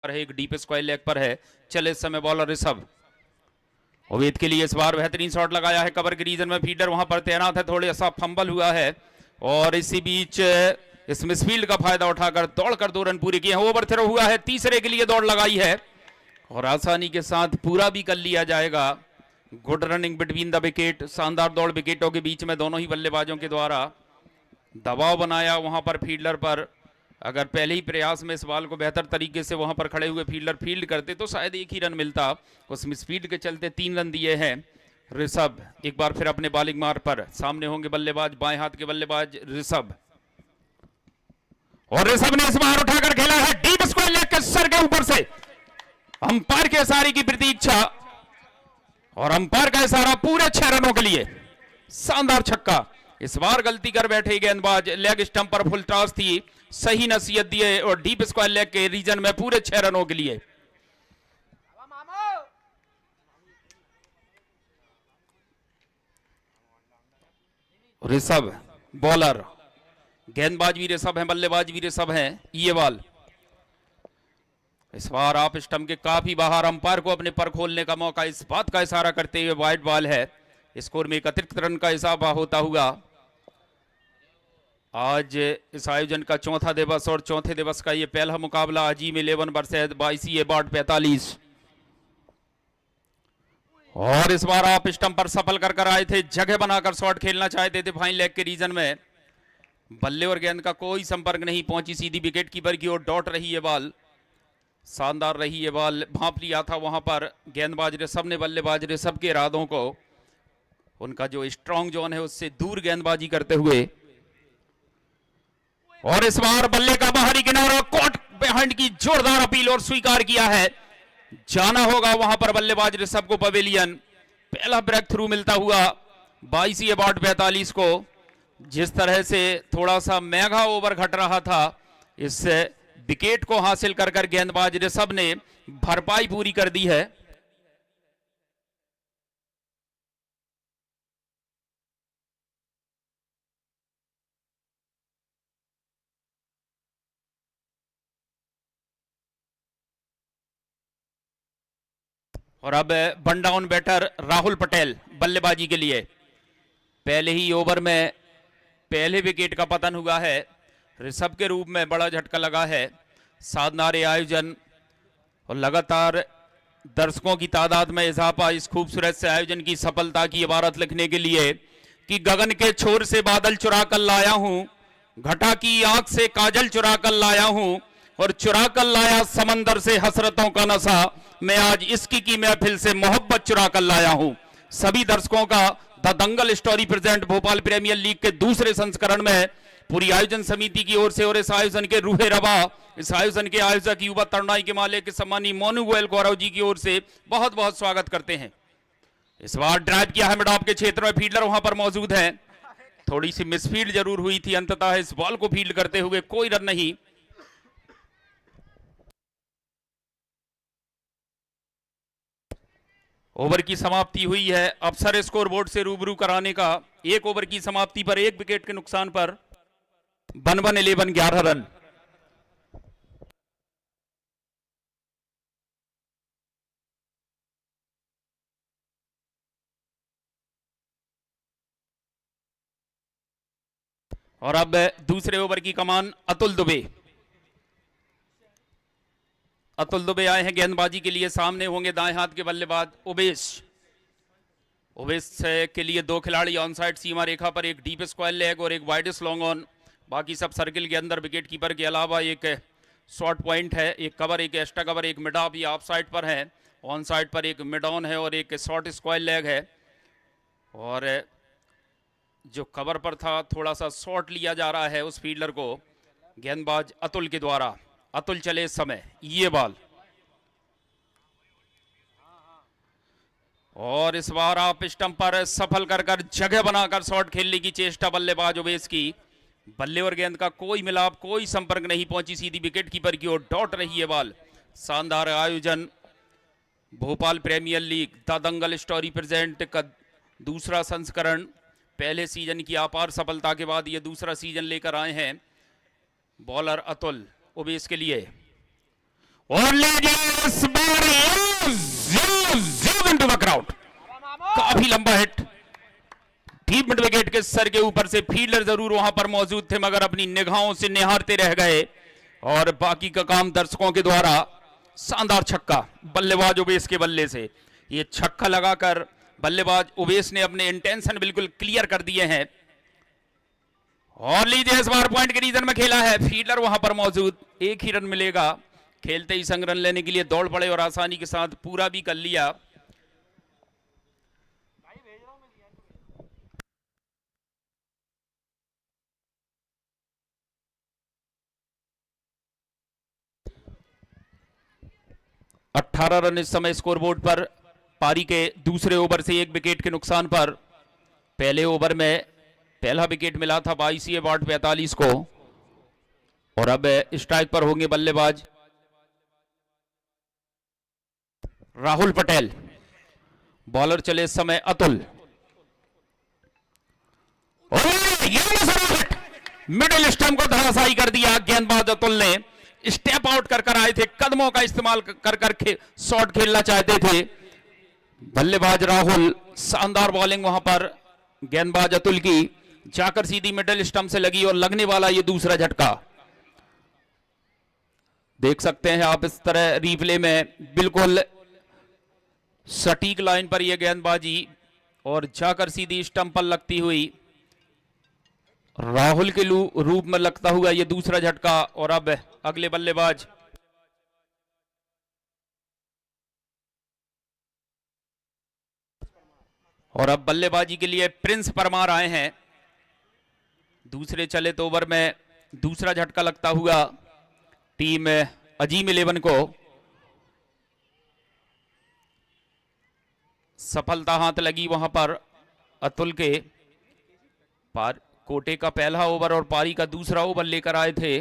है, एक deep square leg पर है। चले इस समय बॉलर ऋषभ उवेद के लिए इस बार बेहतरीन शॉट लगाया है। कवर के रीजन में फील्डर वहां पर तैनात है, थोड़ा सा फंबल हुआ है और इसी बीच इस मिसफील्ड का फायदा उठाकर दौड़कर 2 रन पूरे किए हैं। ओवर थ्रो हुआ है, तीसरे के लिए दौड़ लगाई है और आसानी के साथ पूरा भी कर लिया जाएगा। Good running between the wicket, शानदार दौड़ विकेटों के बीच में दोनों ही बल्लेबाजों के द्वारा। दबाव बनाया वहां पर फील्डर पर। अगर पहले ही प्रयास में इस बॉल को बेहतर तरीके से वहां पर खड़े हुए फील्डर फील्ड करते तो शायद एक ही रन मिलता। उस स्पीड के चलते 3 रन दिए हैं ऋषभ। एक बार फिर अपने बॉलिंग मार्ग पर सामने होंगे बल्लेबाज, बाएं हाथ के बल्लेबाज ऋषभ। और ऋषभ ने इस बार उठाकर खेला है डीप स्क्वायर लेग के सर के ऊपर से। अंपायर के इशारे की प्रतीक्षा और अंपायर का इशारा पूरे 6 रनों के लिए। शानदार छक्का। इस बार गलती कर बैठे गेंदबाज, लेग स्टंप पर फुल टॉस थी, सही नसीहत दिए और डीप स्क्वायर लेग के रीजन में पूरे 6 रनों के लिए। ऋषभ बॉलर, गेंदबाज भी ऋषभ है, बल्लेबाज भी ऋषभ है। ये बॉल इस बार आप स्टंप के काफी बाहर, अंपायर को अपने पर खोलने का मौका, इस बात का इशारा करते हुए वाइड बॉल है। स्कोर में एक अतिरिक्त रन का इजाफा होता हुआ। आज इस आयोजन का चौथा दिवस और चौथे दिवस का ये पहला मुकाबला अजीम 11 वर्सेस 22 बाट 45। और इस बार आप स्टंप पर सफल कर आए थे, जगह बनाकर शॉट खेलना चाहते थे फाइन लेग के रीजन में। बल्ले और गेंद का कोई संपर्क नहीं पहुंची, सीधी विकेट कीपर की ओर डॉट रही है बॉल। शानदार रही है बॉल, भांप लिया था वहां पर गेंदबाज ऋषभ ने। बल्लेबाज ऋषभ के इरादों को, उनका जो स्ट्रॉन्ग जोन है उससे दूर गेंदबाजी करते हुए। और इस बार बल्ले का बाहरी किनारा, कॉट बिहाइंड की जोरदार अपील और स्वीकार किया है। जाना होगा वहां पर बल्लेबाज ऋषभ को पवेलियन। पहला ब्रेक थ्रू मिलता हुआ 22 बाट 45 को। जिस तरह से थोड़ा सा महंगा ओवर घट रहा था, इस विकेट को हासिल कर गेंदबाज ऋषभ ने भरपाई पूरी कर दी है। और अब one down batter Rahul Patel बल्लेबाजी के लिए। पहले ही ओवर में पहले विकेट का पतन हुआ है। ऋषभ के रूप में बड़ा झटका लगा है। शानदार आयोजन और लगातार दर्शकों की तादाद में इजाफा, इस खूबसूरत से आयोजन की सफलता की इबारत लिखने के लिए कि गगन के छोर से बादल चुरा कर लाया हूं, घटा की आंख से काजल चुरा कर लाया हूं और चुरा कर लाया समंदर से हसरतों का नशा। मैं आज इसकी की महफिल से मोहब्बत चुरा कर लाया हूं। सभी दर्शकों का the Dangal Story present Bhopal Premier League के दूसरे संस्करण में पूरी आयोजन समिति की ओर से और इस आयोजन के रूहे रवा, इस आयोजन के आयोजक युवा तरुणाई के मालिक सम्मानीय मोनू गोयल गौरव जी की ओर से बहुत बहुत स्वागत करते हैं। इस बार ड्राइव किया है मिड ऑफ के क्षेत्र में, फील्डर वहां पर मौजूद है। थोड़ी सी मिसफील्ड जरूर हुई थी, अंततः इस बॉल को फील्ड करते हुए कोई रन नहीं। ओवर की समाप्ति हुई है। अफसर स्कोरबोर्ड से रूबरू कराने का, 1 ओवर की समाप्ति पर 1 विकेट के नुकसान पर 1-1-11 11 रन। और अब दूसरे ओवर की कमान अतुल दुबे। अतुल दुबे आए हैं गेंदबाजी के लिए। सामने होंगे दाएं हाथ के बल्लेबाज उबेश। उबेश के लिए 2 खिलाड़ी ऑन साइड सीमा रेखा पर, एक डीप स्क्वायर लेग और एक वाइडेस्ट लॉन्ग ऑन। बाकी सब सर्किल के अंदर। विकेट कीपर के अलावा एक शॉर्ट पॉइंट है, एक कवर, एक एक्स्ट्रा कवर, एक मिड ऑफ, ये ऑफ साइड पर है। ऑन साइड पर एक मिड ऑन है और एक शॉर्ट स्क्वायर लेग है। और जो कवर पर था थोड़ा सा शॉर्ट लिया जा रहा है उस फील्डर को गेंदबाज अतुल के द्वारा। अतुल चले इस समय, ये बॉल। और इस बार आप स्टंप पर सफल कर जगह बनाकर शॉट खेलने की चेष्टा बल्लेबाज उबेश की। बल्ले और गेंद का कोई मिलाप, कोई संपर्क नहीं पहुंची, सीधी विकेट कीपर की ओर डॉट रही है बॉल। शानदार आयोजन Bhopal Premier League the Dangal Story present का दूसरा संस्करण। पहले सीजन की अपार सफलता के बाद ये दूसरा सीजन लेकर आए हैं बॉलर अतुल उबेश के लिए। और लीजिए इस बार इनटू द क्राउड, काफी लंबा हिट डीप मिड विकेट के सर के ऊपर से। फील्डर जरूर वहां पर मौजूद थे मगर अपनी निगाहों से निहारते रह गए और बाकी का काम दर्शकों के द्वारा। शानदार छक्का बल्लेबाज उवेश के बल्ले से। ये छक्का लगाकर बल्लेबाज उवेश ने अपने इंटेंशन बिल्कुल क्लियर कर दिए हैं। और लीजिए इस बार पॉइंट के रीजन में खेला है, फील्डर वहां पर मौजूद, एक ही रन मिलेगा। खेलते ही संग रन लेने के लिए दौड़ पड़े और आसानी के साथ पूरा भी कर लिया। अठारह रन इस समय स्कोरबोर्ड पर। पारी के दूसरे ओवर से 1 विकेट के नुकसान पर। पहले ओवर में पहला विकेट मिला था 22/45 को और अब स्ट्राइक पर होंगे बल्लेबाज राहुल पटेल। बॉलर चले इस समय अतुल। मिडिल स्टंप को धराशायी कर दिया गेंदबाज अतुल ने। स्टेप आउट कर आए थे, कदमों का इस्तेमाल कर शॉट खेलना चाहते थे बल्लेबाज राहुल। शानदार बॉलिंग वहां पर गेंदबाज अतुल की, जाकर सीधी मिडिल स्टंप से लगी और लगने वाला ये दूसरा झटका। देख सकते हैं आप इस तरह रिप्ले में, बिल्कुल सटीक लाइन पर यह गेंदबाजी और जाकर सीधी स्टंप पर लगती हुई राहुल के रूप में लगता हुआ यह दूसरा झटका। और अब अगले बल्लेबाज और अब बल्लेबाजी के लिए प्रिंस परमार आए हैं। दूसरे चलित ओवर में दूसरा झटका लगता हुआ टीम अजीम 11 को। सफलता हाथ लगी वहां पर अतुल के। कोटे का पहला ओवर और पारी का दूसरा ओवर लेकर आए थे।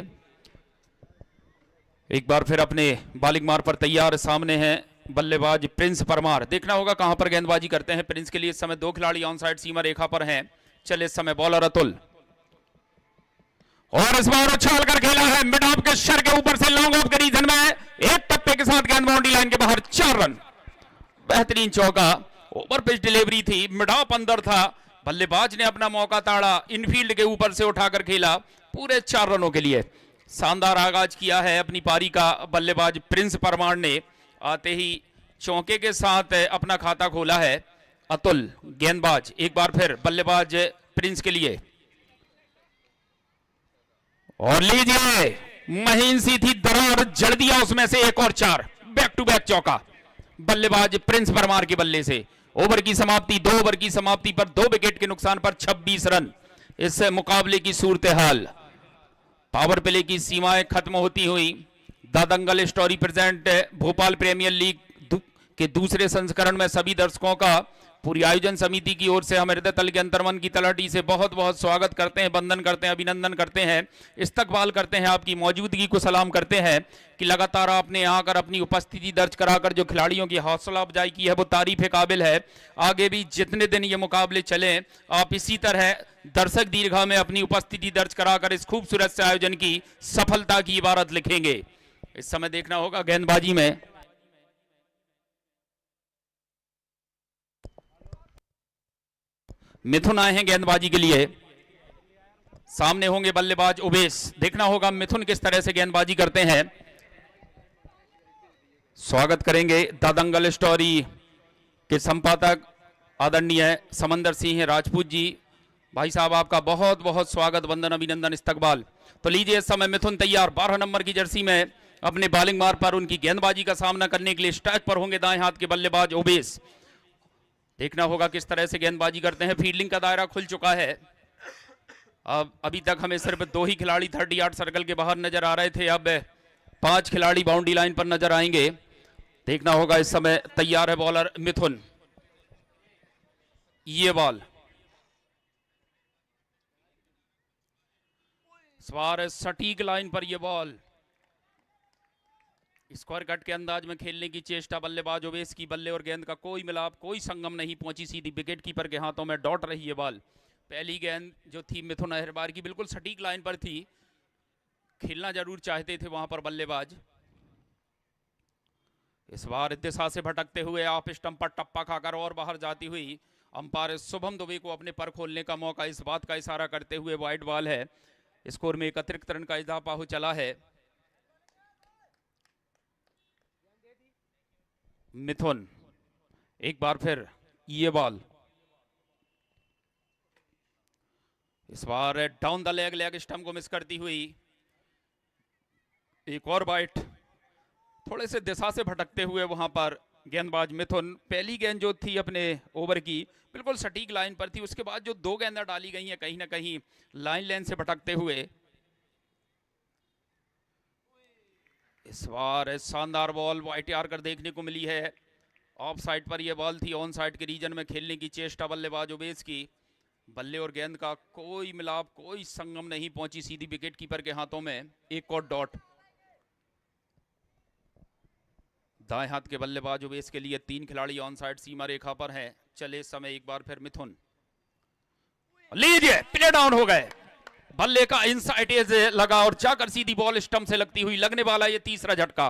एक बार फिर अपने बॉलिंग मार पर तैयार, सामने हैं बल्लेबाज प्रिंस परमार। देखना होगा कहां पर गेंदबाजी करते हैं। प्रिंस के लिए इस समय 2 खिलाड़ी ऑन साइड सीमा रेखा पर हैं। चले इस समय बॉलर अतुल और इस बार उछाल कर खेला है मिड ऑफ के सर के ऊपर से लॉन्ग ऑफ के रीजन में, एक टप्पे के साथ गेंद बाउंड्री लाइन के बाहर, 4 रन। बेहतरीन चौका, ओवर पिच डिलीवरी थी, मिड ऑफ अंदर था, बल्लेबाज ने अपना मौका ताड़ा, इनफील्ड के ऊपर से उठाकर खेला पूरे 4 रनों के लिए। शानदार आगाज किया है अपनी पारी का बल्लेबाज प्रिंस परमार ने। आते ही चौके के साथ अपना खाता खोला है अतुल। गेंदबाज एक बार फिर बल्लेबाज प्रिंस के लिए और लीजिए महीन सी थी दरार, जड़ दिया उसमें से एक और 4। बैक टू बैक चौका बल्लेबाज प्रिंस परमार के बल्ले से। ओवर की समाप्ति, 2 ओवर की समाप्ति पर 2 विकेट के नुकसान पर 26 रन। इस मुकाबले की सूरत हाल, पावर प्ले की सीमाएं खत्म होती हुई the Dangal Story present Bhopal Premier League के दूसरे संस्करण में सभी दर्शकों का पूरी आयोजन समिति की ओर से हम हृदय तल के अंतर्मन की तलहटी से बहुत बहुत स्वागत करते हैं, वंदन करते हैं, अभिनंदन करते हैं, इस्तकबाल करते हैं, आपकी मौजूदगी को सलाम करते हैं कि लगातार आपने यहाँ आकर अपनी उपस्थिति दर्ज कराकर जो खिलाड़ियों की हौसला अफजाई की है वो तारीफ काबिल है। आगे भी जितने दिन ये मुकाबले चले आप इसी तरह दर्शक दीर्घा में अपनी उपस्थिति दर्ज कराकर इस खूबसूरत से आयोजन की सफलता की इबारत लिखेंगे। इस समय देखना होगा गेंदबाजी में मिथुन आए हैं गेंदबाजी के लिए। सामने होंगे बल्लेबाज उवेश। देखना होगा मिथुन किस तरह से गेंदबाजी करते हैं। स्वागत करेंगे द दंगल स्टोरी के संपादक आदरणीय समंदर सिंह राजपूत जी। भाई साहब आपका बहुत बहुत स्वागत, वंदन, अभिनंदन, इस्तकबाल। तो लीजिए इस समय मिथुन तैयार 12 नंबर की जर्सी में अपने बॉलिंग मार पर उनकी गेंदबाजी का सामना करने के लिए स्ट्राइक पर होंगे दाएं हाथ के बल्लेबाज उवेश। देखना होगा किस तरह से गेंदबाजी करते हैं। फील्डिंग का दायरा खुल चुका है। अब अभी तक हमें सिर्फ 2 ही खिलाड़ी 30 यार्ड सर्कल के बाहर नजर आ रहे थे, अब 5 खिलाड़ी बाउंड्री लाइन पर नजर आएंगे। देखना होगा इस समय तैयार है बॉलर मिथुन। ये बॉल सवार सटीक लाइन पर, यह बॉल स्क्वायर कट के अंदाज में खेलने की चेष्टा बल्लेबाज ओवेस की। बल्ले और गेंद का कोई मिलाप, कोई संगम नहीं, पहुंची सीधी विकेट कीपर के हाथों में डॉट रही है बॉल। पहली गेंद जो थी मिथुन अहिरबार की बिल्कुल सटीक लाइन पर थी, खेलना जरूर चाहते थे वहां पर बल्लेबाज। इस बार दिशा से भटकते हुए ऑफ स्टंप पर टप्पा खाकर और बाहर जाती हुई अंपायर शुभम दुबे को अपने पर खोलने का मौका, इस बात का इशारा करते हुए वाइड बॉल है। स्कोर में एक अतिरिक्त रन का इजाफा हो चला है। मिथुन एक बार फिर ये बॉल, इस बार डाउन द लेग स्टंप को मिस करती हुई एक और बाइट, थोड़े से दिशा से भटकते हुए वहां पर गेंदबाज मिथुन। पहली गेंद जो थी अपने ओवर की बिल्कुल सटीक लाइन पर थी, उसके बाद जो दो गेंदें डाली गई हैं कहीं ना कहीं लाइन लेन से भटकते हुए। इस बार शानदार बॉल वाइट कर देखने को मिली है। ऑफ साइड पर यह बॉल थी, ऑन साइड के रीजन में खेलने की चेष्टा बल्लेबाज उबेस की। बल्ले और गेंद का कोई मिलाप, कोई संगम नहीं पहुंची, सीधी विकेट कीपर के हाथों में। एक और डॉट दाएं हाथ के बल्लेबाज उबेस के लिए। 3 खिलाड़ी ऑन साइड सीमा रेखा पर हैं। चले इस समय एक बार फिर मिथुन, लीजिए प्ले डाउन हो गए। बल्ले का इनसाइड एज लगा और जाकर सीधी बॉल स्टंप से लगती हुई, लगने वाला ये तीसरा झटका।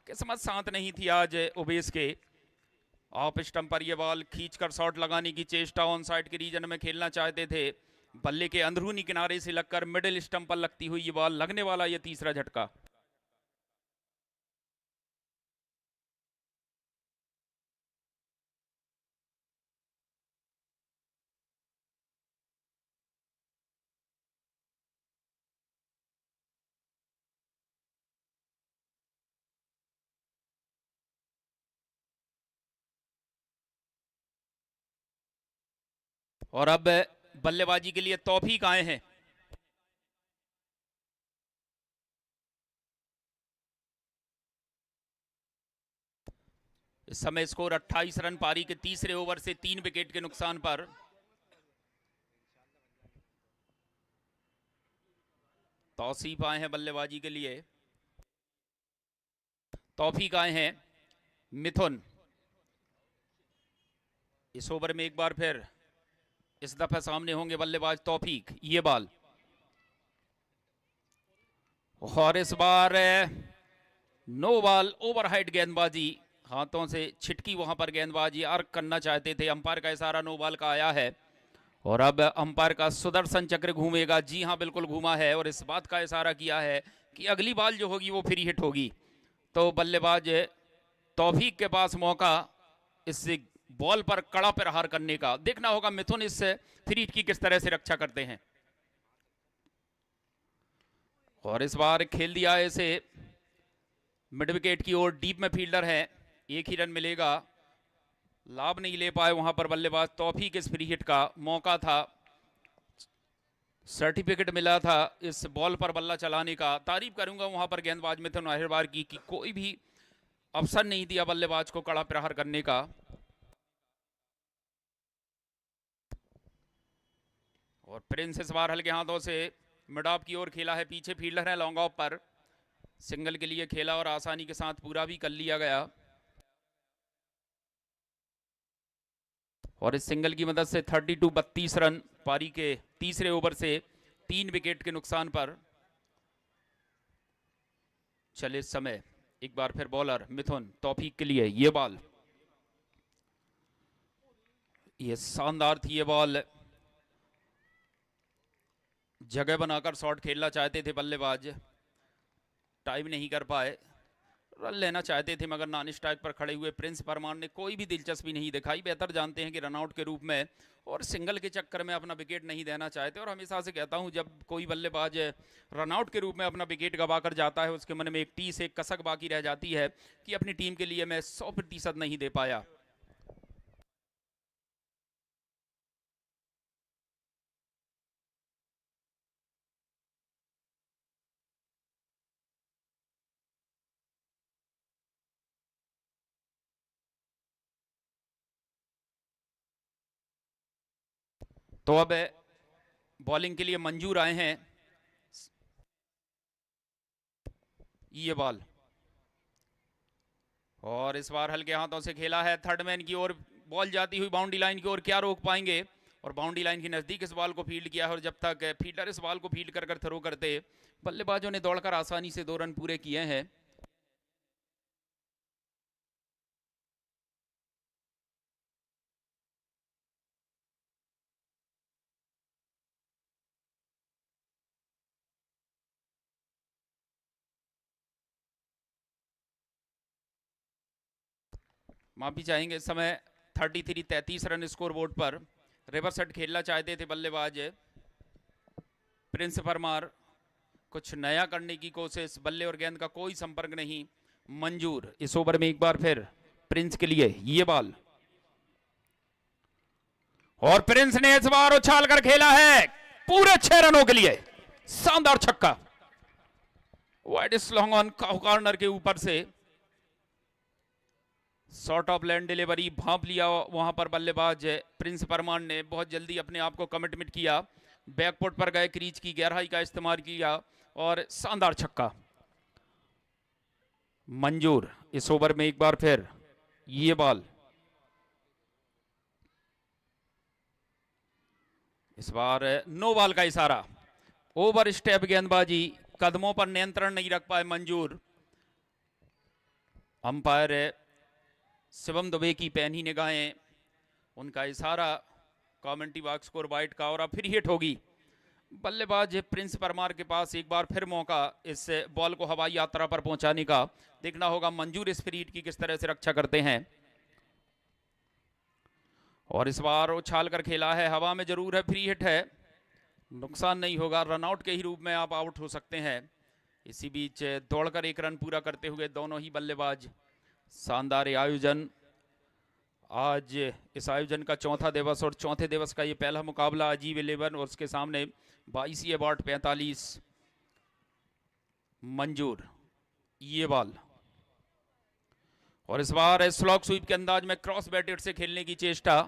किस्मत साथ नहीं थी आज उबेस के। ऑफ स्टंप पर यह बॉल खींचकर शॉट लगाने की चेष्टा, ऑन साइड के रीजन में खेलना चाहते थे। बल्ले के अंदरूनी किनारे से लगकर मिडिल स्टंप पर लगती हुई ये बॉल, लगने वाला ये तीसरा झटका। और अब बल्लेबाजी के लिए तौफीक आए हैं। इस समय स्कोर 28 रन, पारी के तीसरे ओवर से 3 विकेट के नुकसान पर। तौसीफ आए हैं बल्लेबाजी के लिए, तौफीक आए हैं मिथुन। इस ओवर में एक बार फिर इस दफा सामने होंगे बल्लेबाज तौफीक। ये बॉल, और इस बार नो बॉल, ओवर हाइट गेंदबाजी, हाथों से छिटकी वहां पर गेंदबाजी अर्क करना चाहते थे। अंपायर का इशारा नो बॉल का आया है और अब अंपायर का सुदर्शन चक्र घूमेगा। जी हां, बिल्कुल घूमा है और इस बात का इशारा किया है कि अगली बॉल जो होगी वो फ्री हिट होगी। तो बल्लेबाज तौफीक के पास मौका इस बॉल पर कड़ा प्रहार करने का। देखना होगा मिथुन इस फ्री हिट की किस तरह से रक्षा करते हैं। और इस बार खेल दिया है इसे मिड विकेट की ओर, डीप में फील्डर है, एक ही रन मिलेगा। लाभ नहीं ले पाए वहां पर बल्लेबाज तौफीक। इस फ्री हिट का मौका था, सर्टिफिकेट मिला था इस बॉल पर बल्ला चलाने का। तारीफ करूंगा वहां पर गेंदबाज मिथुन अहिरवार की कि कोई भी अवसर नहीं दिया बल्लेबाज को कड़ा प्रहार करने का। और प्रिंस इस बार हल्के हाथों से मिड ऑफ की ओर खेला है, पीछे फील्डर है लॉन्ग ऑफ पर, सिंगल के लिए खेला और आसानी के साथ पूरा भी कर लिया गया। और इस सिंगल की मदद से 32 रन, पारी के तीसरे ओवर से 3 विकेट के नुकसान पर। चले इस समय एक बार फिर बॉलर मिथुन तौफीक के लिए। ये बॉल, ये शानदार थी ये बॉल, जगह बनाकर शॉट खेलना चाहते थे बल्लेबाज, टाइम नहीं कर पाए। रन लेना चाहते थे मगर नॉन स्ट्राइक पर खड़े हुए प्रिंस परमार ने कोई भी दिलचस्पी नहीं दिखाई। बेहतर जानते हैं कि रनआउट के रूप में और सिंगल के चक्कर में अपना विकेट नहीं देना चाहते। और हमेशा से कहता हूं, जब कोई बल्लेबाज रनआउट के रूप में अपना विकेट गवा कर जाता है, उसके मन में एक टी से एक कसक बाकी रह जाती है कि अपनी टीम के लिए मैं 100% नहीं दे पाया। तो अब बॉलिंग के लिए मंजूर आए हैं। ये बॉल, और इस बार हल्के हाथों से खेला है, थर्ड मैन की ओर बॉल जाती हुई बाउंड्री लाइन की ओर, क्या रोक पाएंगे। और बाउंड्री लाइन के नजदीक इस बॉल को फील्ड किया है और जब तक फील्डर इस बॉल को फील्ड कर थ्रो करते, बल्लेबाजों ने दौड़कर आसानी से 2 रन पूरे किए हैं। माफी चाहेंगे, इस समय 33 रन स्कोर बोर्ड पर। रिवर्स सेट खेलना चाहते थे बल्लेबाज प्रिंस परमार, कुछ नया करने की कोशिश, बल्ले और गेंद का कोई संपर्क नहीं, मंजूर। इस ओवर में एक बार फिर प्रिंस के लिए ये बॉल, और प्रिंस ने इस बार उछाल कर खेला है पूरे 6 रनों के लिए, शानदार छक्का, वाइड लॉन्ग ऑन कॉर्नर के ऊपर से शॉर्ट ऑफ लैंड डिलीवरी, भांप लिया वहां पर बल्लेबाज प्रिंस परमार ने, बहुत जल्दी अपने आप को कमिटमेंट किया, बैकफुट पर गए, क्रीज की गहराई का इस्तेमाल किया और शानदार छक्का, मंजूर। इस ओवर में एक बार फिर ये बॉल, इस बार नो बॉल का इशारा, ओवर स्टेप गेंदबाजी, कदमों पर नियंत्रण नहीं रख पाए, मंजूर। अंपायर शिवम दुबे की पैनी निगाहें, उनका इशारा कमेंट्री बॉक्स को वाइट का, और अब फिर हिट होगी। बल्लेबाज प्रिंस परमार के पास एक बार फिर मौका इस बॉल को हवाई यात्रा पर पहुंचाने का, देखना होगा मंजूर इस फ्रीड की किस तरह से रक्षा करते हैं। और इस बार उछाल कर खेला है, हवा में जरूर है, फ्री हिट है, नुकसान नहीं होगा, रनआउट के ही रूप में आप आउट हो सकते हैं। इसी बीच दौड़कर एक रन पूरा करते हुए दोनों ही बल्लेबाज, शानदार आयोजन। आज इस आयोजन का चौथा दिवस, और चौथे दिवस का ये पहला मुकाबला अजीब 11, और उसके सामने 22 अबाउट 45, मंजूर। ये बॉल, और इस बार स्लॉग स्वीप के अंदाज में क्रॉस बैटेड से खेलने की चेष्टा,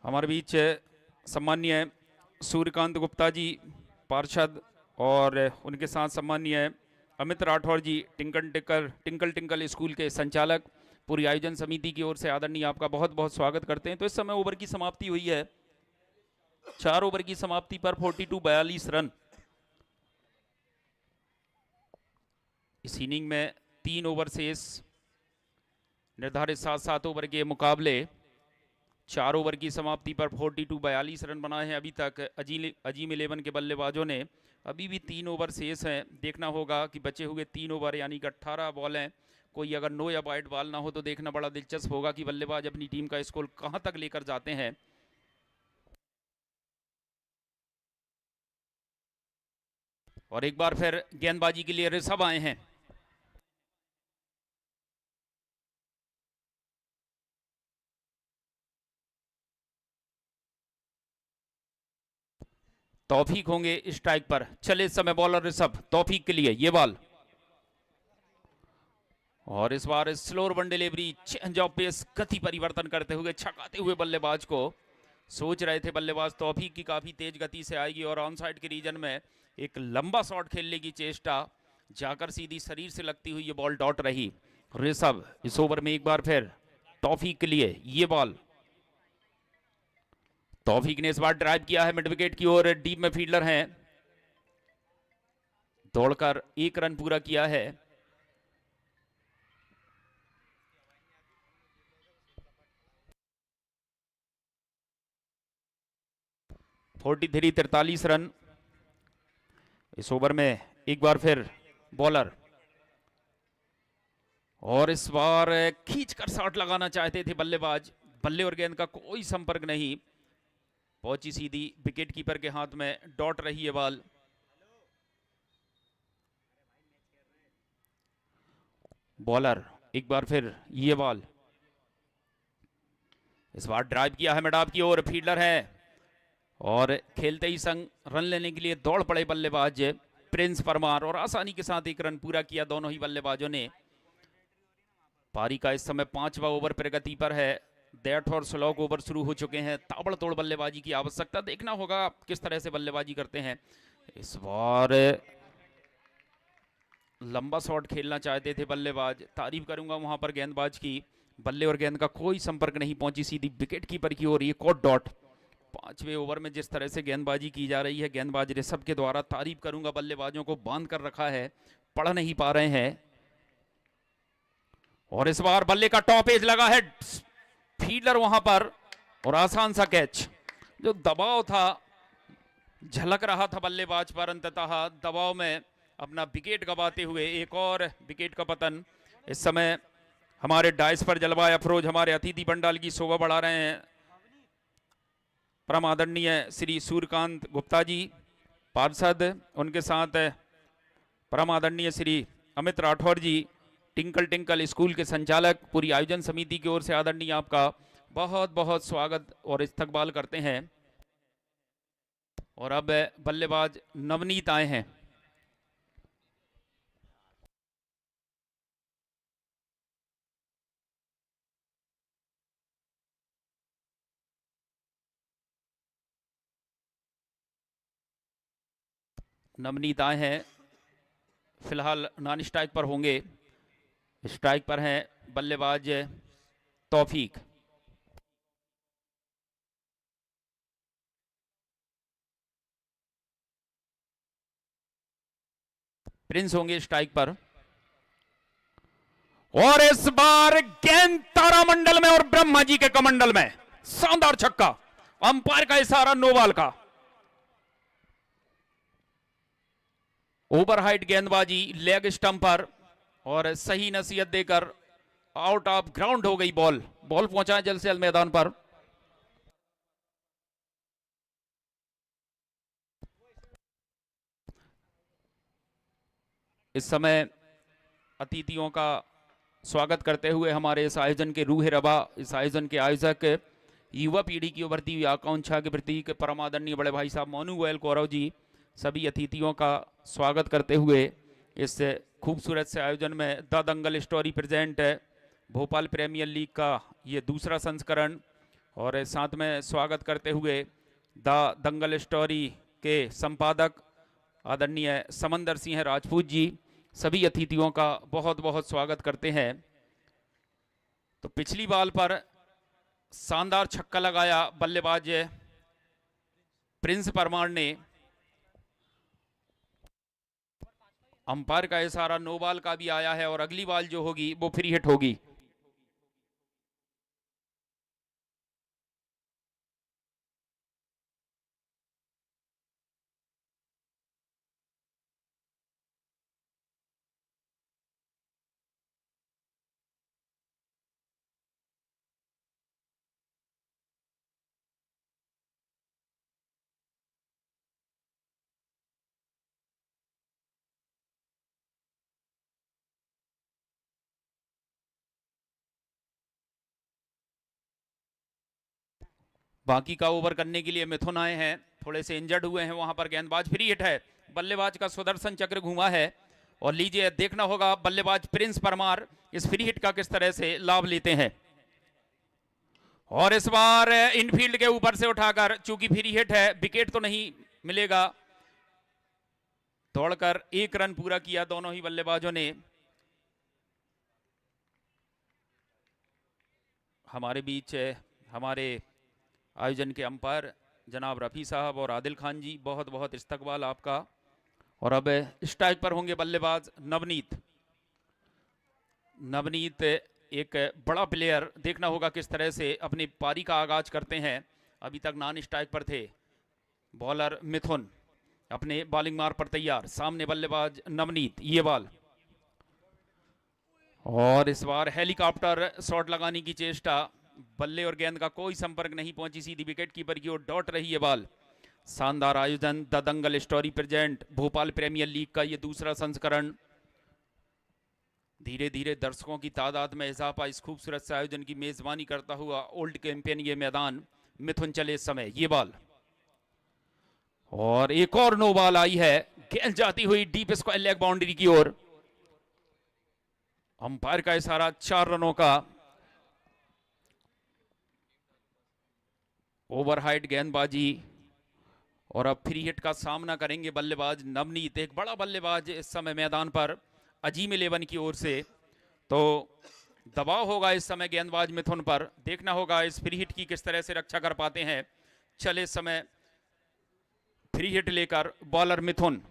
हमारे बीच सम्मानीय सूर्यकांत गुप्ता जी पार्षद, और उनके साथ सम्मानीय अमित राठौर जी टिंकल टिंकल स्कूल के संचालक, पूरी आयोजन समिति की ओर से आदरणीय आपका बहुत बहुत स्वागत करते हैं। तो इस समय ओवर की समाप्ति हुई है, 4 ओवर की समाप्ति पर 42 रन। इस इनिंग में 3 ओवर शेष, निर्धारित 7-7 ओवर के मुकाबले 4 ओवर की समाप्ति पर 42 रन बनाए हैं अभी तक अजीम 11 के बल्लेबाजों ने। अभी भी 3 ओवर शेष हैं, देखना होगा कि बचे हुए 3 ओवर यानी कि 18 बॉल हैं, कोई अगर नो या वाइड बॉल ना हो तो देखना बड़ा दिलचस्प होगा कि बल्लेबाज अपनी टीम का स्कोर कहां तक लेकर जाते हैं। और एक बार फिर गेंदबाजी के लिए ऋषभ आए हैं। तौफीक होंगे स्ट्राइक पर, चले इस समय बॉलर ऋषभ, तौफीक के लिए ये बॉल, और इस बार slower one delivery, change of pace, गति परिवर्तन करते हुए छकाते हुए बल्लेबाज को, सोच रहे थे बल्लेबाज तौफीक की काफी तेज गति से आएगी और ऑन साइड के रीजन में एक लंबा शॉट खेलने की चेष्टा, जाकर सीधी शरीर से लगती हुई ये बॉल डॉट रही। ऋषभ इस ओवर में एक बार फिर तौफीक के लिए ये बॉल, तौफीक ने इस बार ड्राइव किया है मिड विकेट की ओर, डीप में फील्डर हैं, दौड़कर 1 रन पूरा किया है। (43) 43 रन। इस ओवर में एक बार फिर बॉलर, और इस बार खींचकर शॉट लगाना चाहते थे बल्लेबाज, बल्ले और गेंद का कोई संपर्क नहीं, पहुंची सीधी विकेट कीपर के हाथ में, डॉट रही है बॉल। बॉलर एक बार फिर ये बॉल, इस बार ड्राइव किया है मैदान की ओर, फील्डर है और खेलते ही संग रन लेने के लिए दौड़ पड़े बल्लेबाज प्रिंस परमार, और आसानी के साथ एक रन पूरा किया दोनों ही बल्लेबाजों ने। पारी का इस समय 5वां ओवर प्रगति पर है, डेथ और स्लॉग ओवर शुरू हो चुके हैं, ताबड़तोड़ बल्लेबाजी की आवश्यकता, देखना होगा किस तरह से बल्लेबाजी करते हैं। इस बार लंबा शॉट खेलना चाहते थे बल्लेबाज, तारीफ करूंगा वहां पर गेंदबाज की, बल्ले और गेंद का कोई संपर्क नहीं, पहुंची सीधी विकेट कीपर की ओर, ये कॉट डॉट। 5वें ओवर में जिस तरह से गेंदबाजी की जा रही है गेंदबाज ऋषभ के द्वारा, तारीफ करूंगा, बल्लेबाजों को बांध कर रखा है, पढ़ नहीं पा रहे हैं। और इस बार बल्ले का टॉप एज लगा है, फील्डर वहां पर, और आसान सा कैच, जो दबाव था झलक रहा था बल्लेबाज पर, अंततः दबाव में अपना विकेट गंवाते हुए एक और विकेट का पतन। इस समय हमारे डाइस पर जलवाया अफरोज हमारे अतिथि पंडाल की शोभा बढ़ा रहे हैं, परम आदरणीय श्री सूर्यकांत गुप्ता जी पार्षद, उनके साथ परम आदरणीय श्री अमित राठौर जी टिंकल टिंकल स्कूल के संचालक, पूरी आयोजन समिति की ओर से आदरणीय आपका बहुत बहुत स्वागत और इस्तकबाल करते हैं। और अब बल्लेबाज नवनीत आए हैं। नवनीत आए हैं, फिलहाल नॉन स्ट्राइक पर होंगे, स्ट्राइक पर हैं बल्लेबाज तौफीक। प्रिंस होंगे स्ट्राइक पर, और इस बार गेंद तारामंडल में और ब्रह्मा जी के कमंडल में, शानदार छक्का, अंपायर का इशारा, नो बॉल का। ओवर हाइट गेंदबाजी लेग स्टंप पर, और सही नसीहत देकर आउट ऑफ ग्राउंड हो गई बॉल, बॉल पहुंचा जल्द से जल्द मैदान पर। इस समय अतिथियों का स्वागत करते हुए हमारे इस आयोजन के रूह रबा, इस आयोजन के आयोजक, युवा पीढ़ी की उभरती हुई आकांक्षा के प्रतीक परम आदरणीय बड़े भाई साहब मोनू गोयल कौरव जी, सभी अतिथियों का स्वागत करते हुए इस खूबसूरत से आयोजन में the Dangal Story present Bhopal Premier League का ये दूसरा संस्करण, और साथ में स्वागत करते हुए द दंगल स्टोरी के संपादक आदरणीय समंदर सिंह राजपूत जी, सभी अतिथियों का बहुत बहुत स्वागत करते हैं। तो पिछली बॉल पर शानदार छक्का लगाया बल्लेबाज प्रिंस परमार ने, अंपायर का इशारा नो बॉल का भी आया है, और अगली बॉल जो होगी वो फ्री हिट होगी। बाकी का ओवर करने के लिए मिथुन आए हैं, थोड़े से इंजर्ड हुए हैं वहां पर, गेंदबाज फ्री हिट है, बल्लेबाज का सुदर्शन चक्र घुमा है, और लीजिए देखना होगा बल्लेबाज प्रिंस परमार इस फ्री हिट का किस तरह से लाभ लेते हैं। और इस बार इनफील्ड के ऊपर से उठाकर, चूंकि फ्री हिट है विकेट तो नहीं मिलेगा, दौड़कर एक रन पूरा किया दोनों ही बल्लेबाजों ने। हमारे बीच हमारे आयोजन के अंपायर जनाब रफ़ी साहब और आदिल खान जी, बहुत बहुत इस्तकबाल आपका। और अब स्ट्राइक पर होंगे बल्लेबाज नवनीत। नवनीत एक बड़ा प्लेयर, देखना होगा किस तरह से अपनी पारी का आगाज करते हैं, अभी तक नॉन स्ट्राइक पर थे। बॉलर मिथुन, अपने बॉलिंग मार पर तैयार, सामने बल्लेबाज नवनीत, ये बॉल और इस बार हेलीकॉप्टर शॉट लगाने की चेष्टा, बल्ले और गेंद का कोई संपर्क नहीं पहुंची, सीधी विकेट कीपर की ओर डॉट रही है बॉल। शानदार आयोजन, the Dangal Story present Bhopal Premier League का ये दूसरा संस्करण। धीरे धीरे दर्शकों की तादाद में इजाफा, इस खूबसूरत से आयोजन की मेजबानी करता हुआ ओल्ड कैंपेन ये मैदान। मिथुन चले इस समय, ये बॉल और एक और नो बॉल आई है, गेंद जाती हुई डीप स्क्वायर लेग बाउंड्री की ओर। अंपायर का इशारा 4 रनों का। ओवरहाइट गेंदबाजी और अब फ्री हिट का सामना करेंगे बल्लेबाज नवनीत, एक बड़ा बल्लेबाज इस समय मैदान पर अजीम 11 की ओर से। तो दबाव होगा इस समय गेंदबाज मिथुन पर, देखना होगा इस फ्री हिट की किस तरह से रक्षा कर पाते हैं। चले इस समय फ्री हिट लेकर बॉलर मिथुन,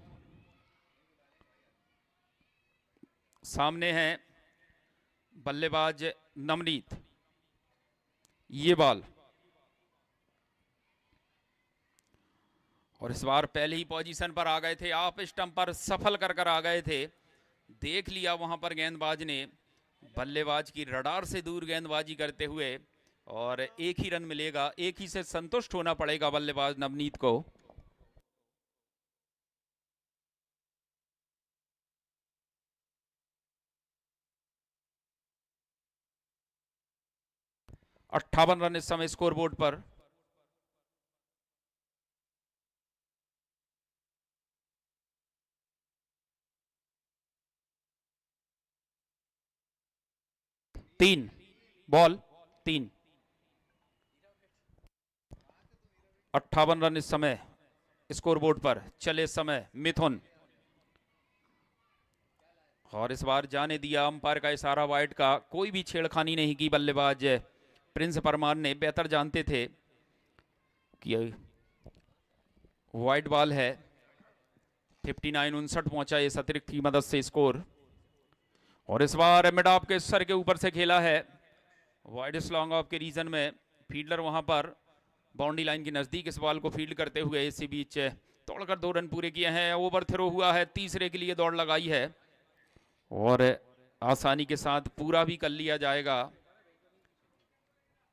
सामने है बल्लेबाज नवनीत, ये बॉल और इस बार पहले ही पोजीशन पर आ गए थे, आप स्टंप पर सफल कर आ गए थे, देख लिया वहां पर गेंदबाज ने, बल्लेबाज की रडार से दूर गेंदबाजी करते हुए, और एक ही रन मिलेगा, एक ही से संतुष्ट होना पड़ेगा बल्लेबाज नवनीत को। अट्ठावन रन इस समय स्कोरबोर्ड पर। तीन बॉल 3, 58 रन इस समय स्कोरबोर्ड पर। चले इस समय मिथुन और इस बार जाने दिया अंपायर का इशारा वाइड का, कोई भी छेड़खानी नहीं की बल्लेबाज प्रिंस परमार ने, बेहतर जानते थे कि वाइड बॉल है। 59-59 पहुंचा इस अतिरिक्त की मदद से स्कोर, और इस बार मिड ऑफ के सर के ऊपर से खेला है, वाइड लॉन्ग ऑफ के रीजन में फील्डर वहां पर बाउंड्री लाइन के नजदीक इस बॉल को फील्ड करते हुए इसी बीच तोड़कर 2 रन पूरे किए हैं। ओवर थ्रो हुआ है, तीसरे के लिए दौड़ लगाई है और आसानी के साथ पूरा भी कर लिया जाएगा।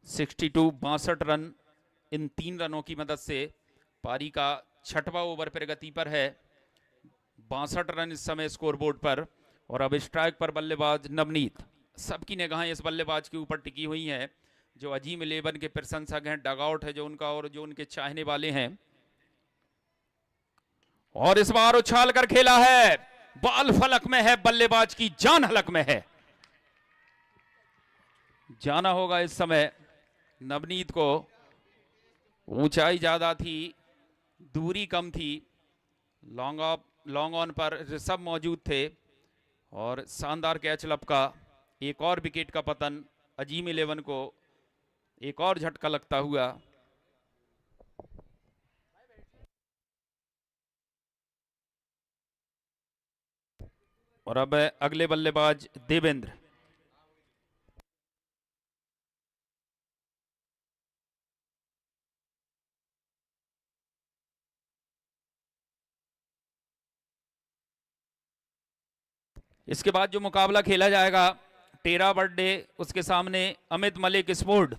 62 रन इन 3 रनों की मदद से पारी का 6वां ओवर प्रगति पर है। 62 रन इस समय स्कोरबोर्ड पर, और अब स्ट्राइक पर बल्लेबाज नवनीत। सबकी निगाहें इस बल्लेबाज के ऊपर टिकी हुई हैं, जो अजीम 11 के प्रशंसक हैं, डगआउट है जो उनका और जो उनके चाहने वाले हैं। और इस बार उछाल कर खेला है, बॉल फलक में है, बल्लेबाज की जान हलक में है। जाना होगा इस समय नवनीत को, ऊंचाई ज्यादा थी, दूरी कम थी, लॉन्ग ऑन पर ऋषभ मौजूद थे और शानदार कैच लपका। एक और विकेट का पतन, अजीम 11 को एक और झटका लगता हुआ। और अब अगले बल्लेबाज देवेंद्र। इसके बाद जो मुकाबला खेला जाएगा, टेरा बर्थडे उसके सामने अमित मलिक स्पोर्ट।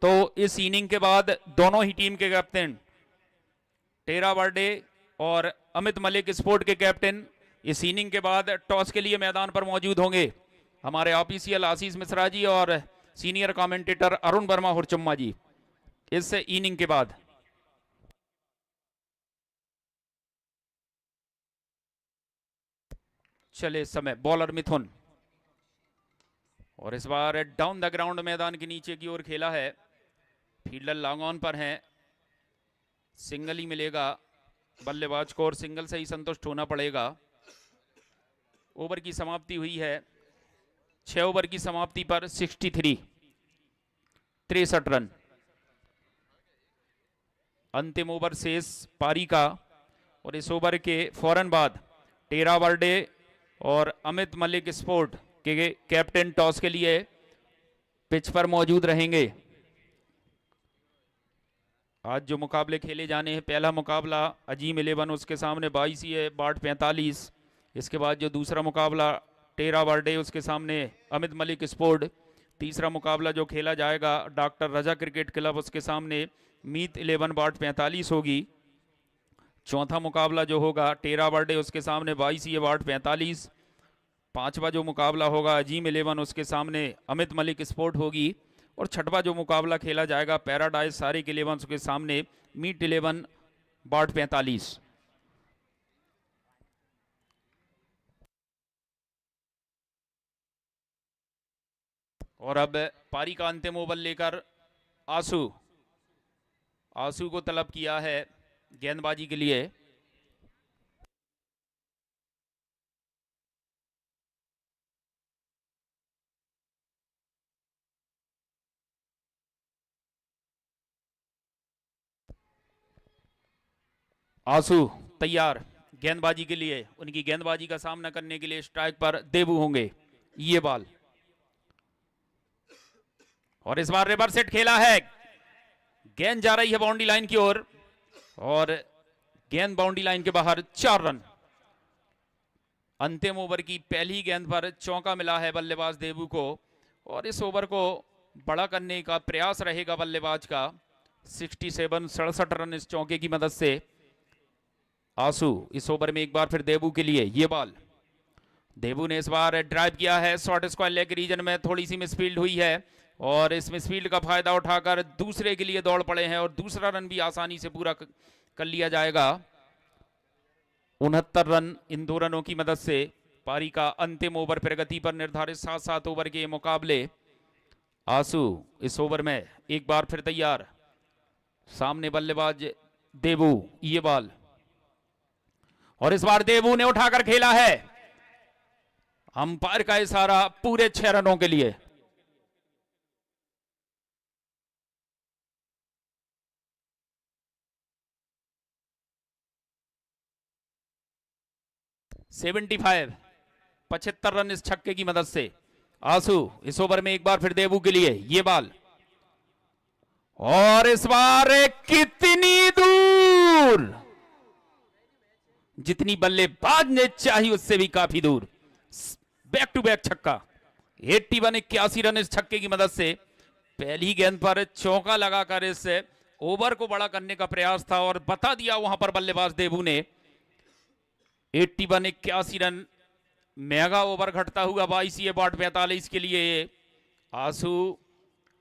तो इस इनिंग के बाद दोनों ही टीम के कैप्टन, टेरा बर्थडे और अमित मलिक स्पोर्ट के कैप्टन, इस इनिंग के बाद टॉस के लिए मैदान पर मौजूद होंगे। हमारे ऑफिशियल आशीष मिश्रा जी और सीनियर कमेंटेटर अरुण वर्मा हुरचुम्मा जी इस इनिंग के बाद। चले इस समय बॉलर मिथुन, और इस बार डाउन द ग्राउंड मैदान के नीचे की ओर खेला है, फील्डर लॉन्ग ऑन पर हैं, सिंगल ही मिलेगा बल्लेबाज को और सिंगल से ही संतुष्ट होना पड़ेगा। ओवर की समाप्ति हुई है, 6 ओवर की समाप्ति पर 63 रन। अंतिम ओवर शेष पारी का, और इस ओवर के फौरन बाद टेरा बर्थडे और अमित मलिक स्पोर्ट के कैप्टन टॉस के लिए पिच पर मौजूद रहेंगे। आज जो मुकाबले खेले जाने हैं, पहला मुकाबला अजीम 11 उसके सामने 22 ही है बाट 45। इसके बाद जो दूसरा मुकाबला टेरा वर्डे उसके सामने अमित मलिक स्पोर्ट। तीसरा मुकाबला जो खेला जाएगा डॉक्टर रजा क्रिकेट क्लब उसके सामने मीत 11 बाट 45 होगी। चौथा मुकाबला जो होगा टेरा वर्डे उसके सामने 22 ही बाट 45। पांचवा जो मुकाबला होगा अजीम 11 उसके सामने अमित मलिक स्पोर्ट होगी। और छठवा जो मुकाबला खेला जाएगा पैराडाइज सारिक 11 के सामने मीट 11 बाट 45। और अब पारी का अंतिम ओवर लेकर आंसू आंसू को तलब किया है गेंदबाजी के लिए। आंसू तैयार गेंदबाजी के लिए। उनकी गेंदबाजी का सामना करने के लिए स्ट्राइक पर देबू होंगे। ये बॉल और इस बार रिवर्स सेट खेला है। गेंद जा रही है बाउंड्री लाइन की ओर और गेंद बाउंड्री लाइन के बाहर 4 रन। अंतिम ओवर की पहली गेंद पर चौका मिला है बल्लेबाज देबू को और इस ओवर को बड़ा करने का प्रयास रहेगा बल्लेबाज का। 67 रन इस चौके की मदद से। आंसू इस ओवर में एक बार फिर देबू के लिए। ये बॉल देबू ने इस बार ड्राइव किया है शॉर्ट स्क्वायर लेग रीजन में। थोड़ी सी मिसफील्ड हुई है और इस मिसफील्ड का फायदा उठाकर दूसरे के लिए दौड़ पड़े हैं और दूसरा रन भी आसानी से पूरा कर लिया जाएगा। 69 रन इन दो रनों की मदद से पारी का अंतिम ओवर प्रगति पर निर्धारित 7-7 ओवर के मुकाबले। आंसू इस ओवर में एक बार फिर तैयार। सामने बल्लेबाज देबू। ये बॉल और इस बार देबू ने उठाकर खेला है। अंपायर का इशारा पूरे 6 रनों के लिए। सेवेंटी 75 रन इस छक्के की मदद से। आंसू इस ओवर में एक बार फिर देबू के लिए। ये बॉल और इस बार कितनी दूर, जितनी बल्लेबाज ने चाही उससे भी काफी दूर। बैक टू बैक छक्का। 81 रन इस छक्के की मदद से। पहली गेंद पर चौका लगाकर इस ओवर को बड़ा करने का प्रयास था और बता दिया वहां पर बल्लेबाज देबू ने। 81 रन मेगा ओवर घटता हुआ 22 बाट 45 के लिए। आंसू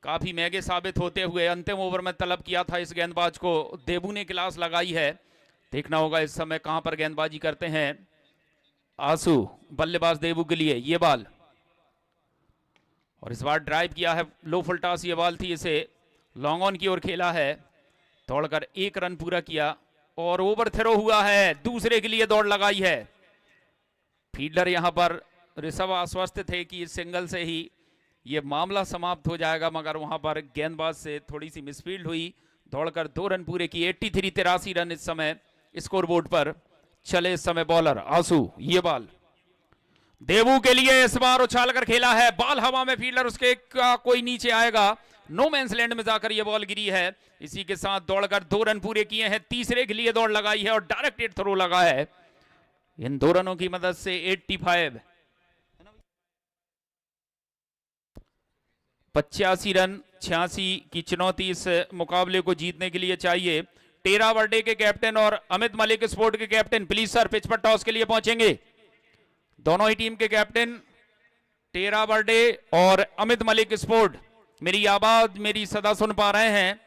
काफी महंगे साबित होते हुए अंतिम ओवर में तलब किया था इस गेंदबाज को। देबू ने क्लास लगाई है। देखना होगा इस समय कहां पर गेंदबाजी करते हैं आंसू। बल्लेबाज देबू के लिए। ये बॉल और इस बार ड्राइव किया है लो फुल टॉस। ये बॉल थी, इसे लॉन्ग ऑन की ओर खेला है। दौड़कर 1 रन पूरा किया और ओवर थ्रो हुआ है। दूसरे के लिए दौड़ लगाई है। फील्डर यहां पर ऋषभ आश्वस्त थे कि इस सिंगल से ही ये मामला समाप्त हो जाएगा, मगर वहां पर गेंदबाज से थोड़ी सी मिसफील्ड हुई। दौड़कर 2 रन पूरे किए। 83 रन इस समय स्कोरबोर्ड पर चले। इस समय बॉलर आंसू। ये बॉल देबू के लिए इस बार उछाल कर खेला है। बॉल हवा में, फील्डर उसके का कोई नीचे आएगा। नो मैंस लैंड में जाकर यह बॉल गिरी है। इसी के साथ दौड़कर 2 रन पूरे किए हैं। तीसरे के लिए दौड़ लगाई है और डायरेक्ट हिट थ्रो लगा है। इन 2 रनों की मदद से 85 रन 86 की चुनौती इस मुकाबले को जीतने के लिए चाहिए। टेरा वर्डे के कैप्टन और अमित मलिक स्पोर्ट के कैप्टन प्लीज सर पिच पर टॉस के लिए पहुंचेंगे। दोनों ही टीम के कैप्टन टेरा वर्डे और अमित मलिक स्पोर्ट मेरी आवाज मेरी सदा सुन पा रहे हैं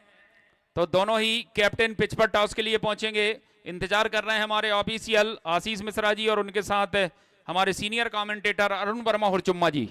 तो दोनों ही कैप्टन पिच पर टॉस के लिए पहुंचेंगे। इंतजार कर रहे हैं हमारे ऑफिशियल आशीष मिश्रा जी और उनके साथ हमारे सीनियर कमेंटेटर अरुण वर्मा हुरचुम्मा जी।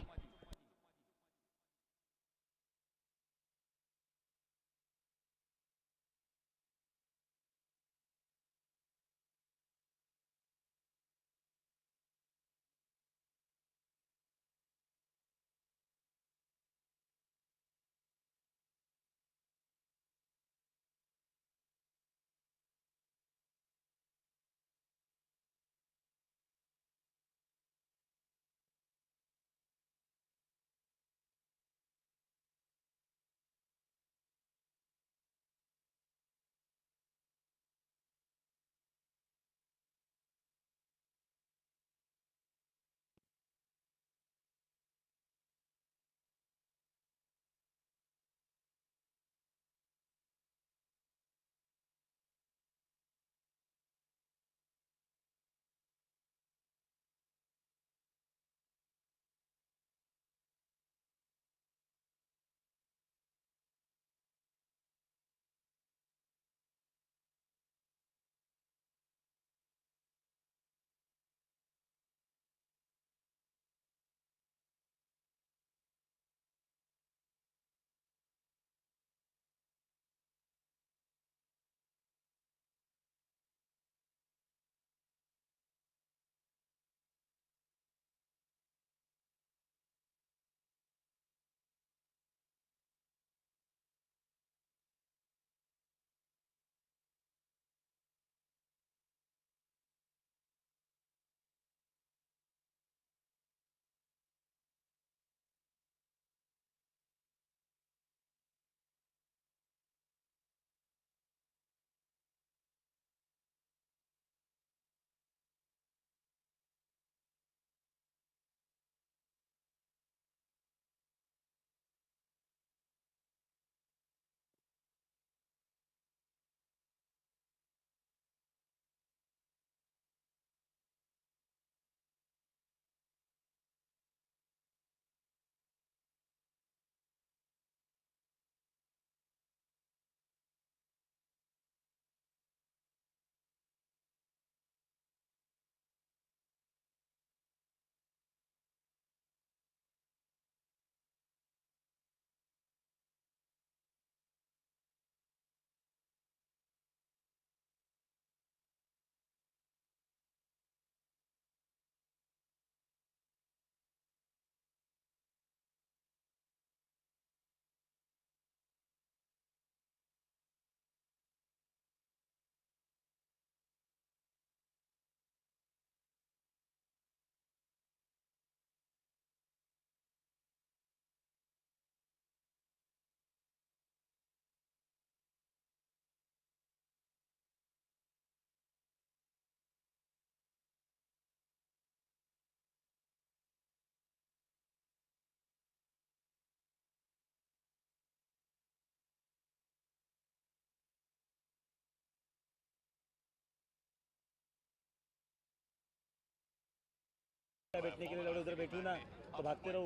बैठने के लिए लौड़े उधर बैठू ना तो भागते रहो।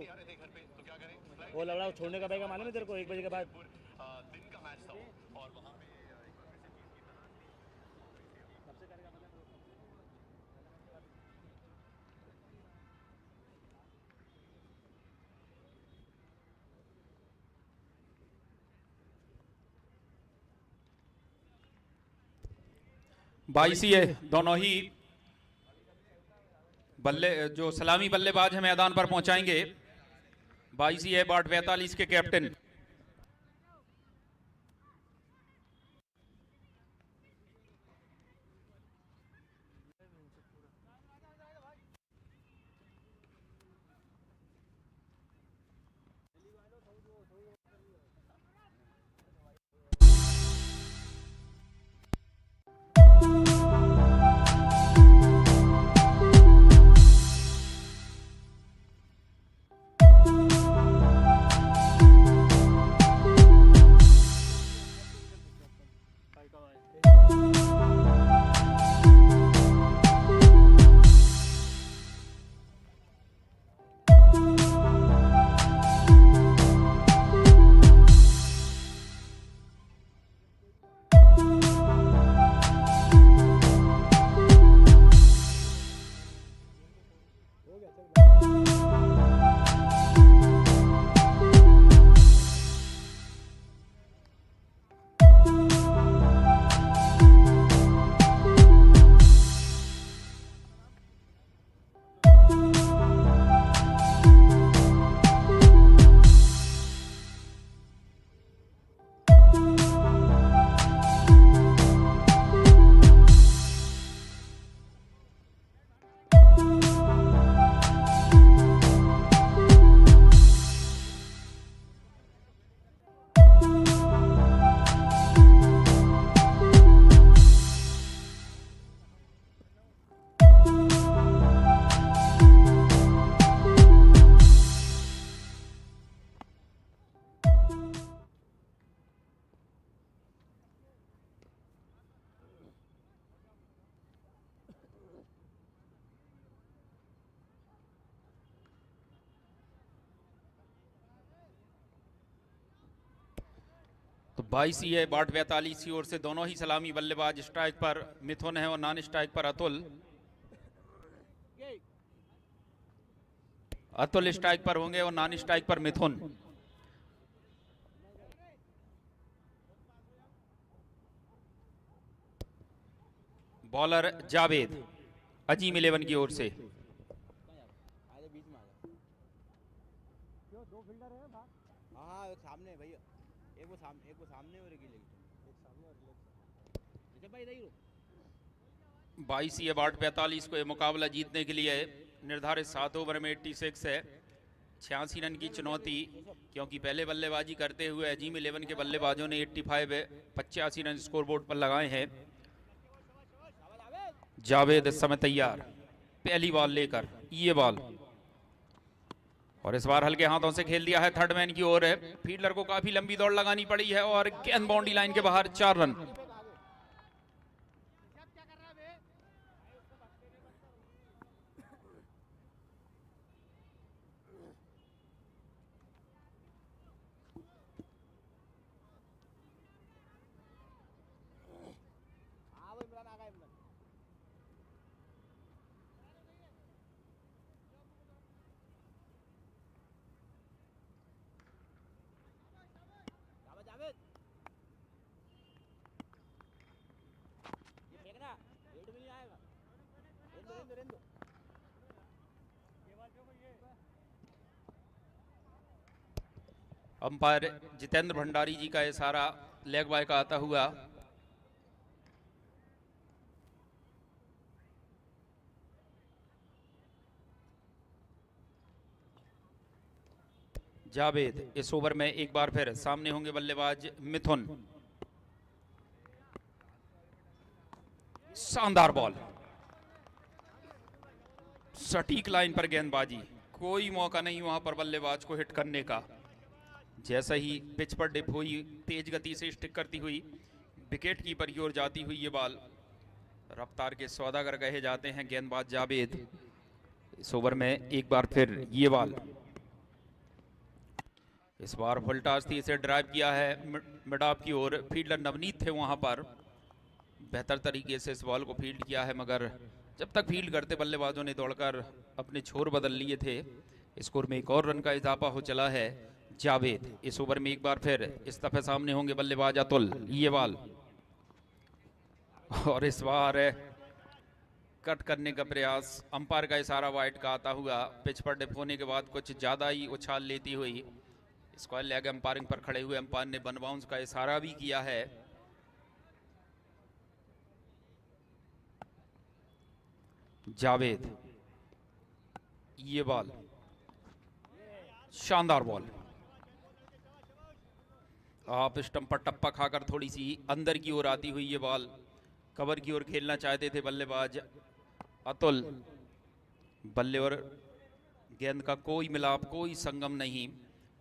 वो लौड़ा छोड़ने का बैगा मालूम है तेरे को 1 बजे के बाद। दिन का मैच था और वहां पे बाईसी है, दोनों ही जो सलामी बल्लेबाज है मैदान पर पहुंचाएंगे। 22 है बाट 45 के कैप्टन। तो 22 है बाट 45 की ओर से दोनों ही सलामी बल्लेबाज स्ट्राइक पर मिथुन है और नॉन स्ट्राइक पर अतुल। अतुल स्ट्राइक पर होंगे और नॉन स्ट्राइक पर मिथुन। बॉलर जावेद अजीम 11 की ओर से। सामने भैया एक वो सामने और एक भाई इधर ही रुक। 22 है बाट 45 को ये मुकाबला जीतने के लिए निर्धारित 7 ओवर में 86 है। 86 रन की चुनौती, क्योंकि पहले बल्लेबाजी करते हुए अजीम 11 के बल्लेबाजों ने 85 रन स्कोरबोर्ड पर लगाए हैं। जावेद इस समय तैयार, पहली बॉल लेकर ये बॉल, और इस बार हल्के हाथों से खेल दिया है थर्ड मैन की ओर। फील्डर को काफी लंबी दौड़ लगानी पड़ी है और गेंद बाउंड्री लाइन के बाहर 4 रन। अंपायर जितेंद्र भंडारी जी का इशारा लेग बाय का आता हुआ। जावेद इस ओवर में एक बार फिर सामने होंगे बल्लेबाज मिथुन। शानदार बॉल, सटीक लाइन पर गेंदबाजी, कोई मौका नहीं वहां पर बल्लेबाज को हिट करने का। जैसा ही पिच पर डिप हुई, तेज गति से स्टिक करती हुई विकेट कीपर की ओर जाती हुई ये बॉल। रफ्तार के सौदागर कहे जाते हैं गेंदबाज जावेद। इस ओवर में एक बार फिर ये बॉल, इस बार फुल टॉस थी, इसे ड्राइव किया है मिड ऑफ की ओर। फील्डर नवनीत थे वहां पर, बेहतर तरीके से इस बॉल को फील्ड किया है, मगर जब तक फील्ड करते बल्लेबाजों ने दौड़कर अपने छोर बदल लिए थे। स्कोर में एक और रन का इजाफा हो चला है। जावेद इस ओवर में एक बार फिर इस दफे सामने होंगे बल्लेबाज अतुल। ये बॉल और इस बार कट करने का प्रयास, अंपायर का इशारा वाइड का आता हुआ, पिच पर डिप होने के बाद कुछ ज्यादा ही उछाल लेती हुई स्क्वायर लेग अंपायरिंग पर खड़े हुए अंपायर ने वन बाउंस का इशारा भी किया है। जावेद, ये बॉल शानदार बॉल, आप स्टंप पर टप्पा खाकर थोड़ी सी अंदर की ओर आती हुई ये बॉल कवर की ओर खेलना चाहते थे बल्लेबाज अतुल। बल्ले और गेंद का कोई मिलाप, कोई संगम नहीं,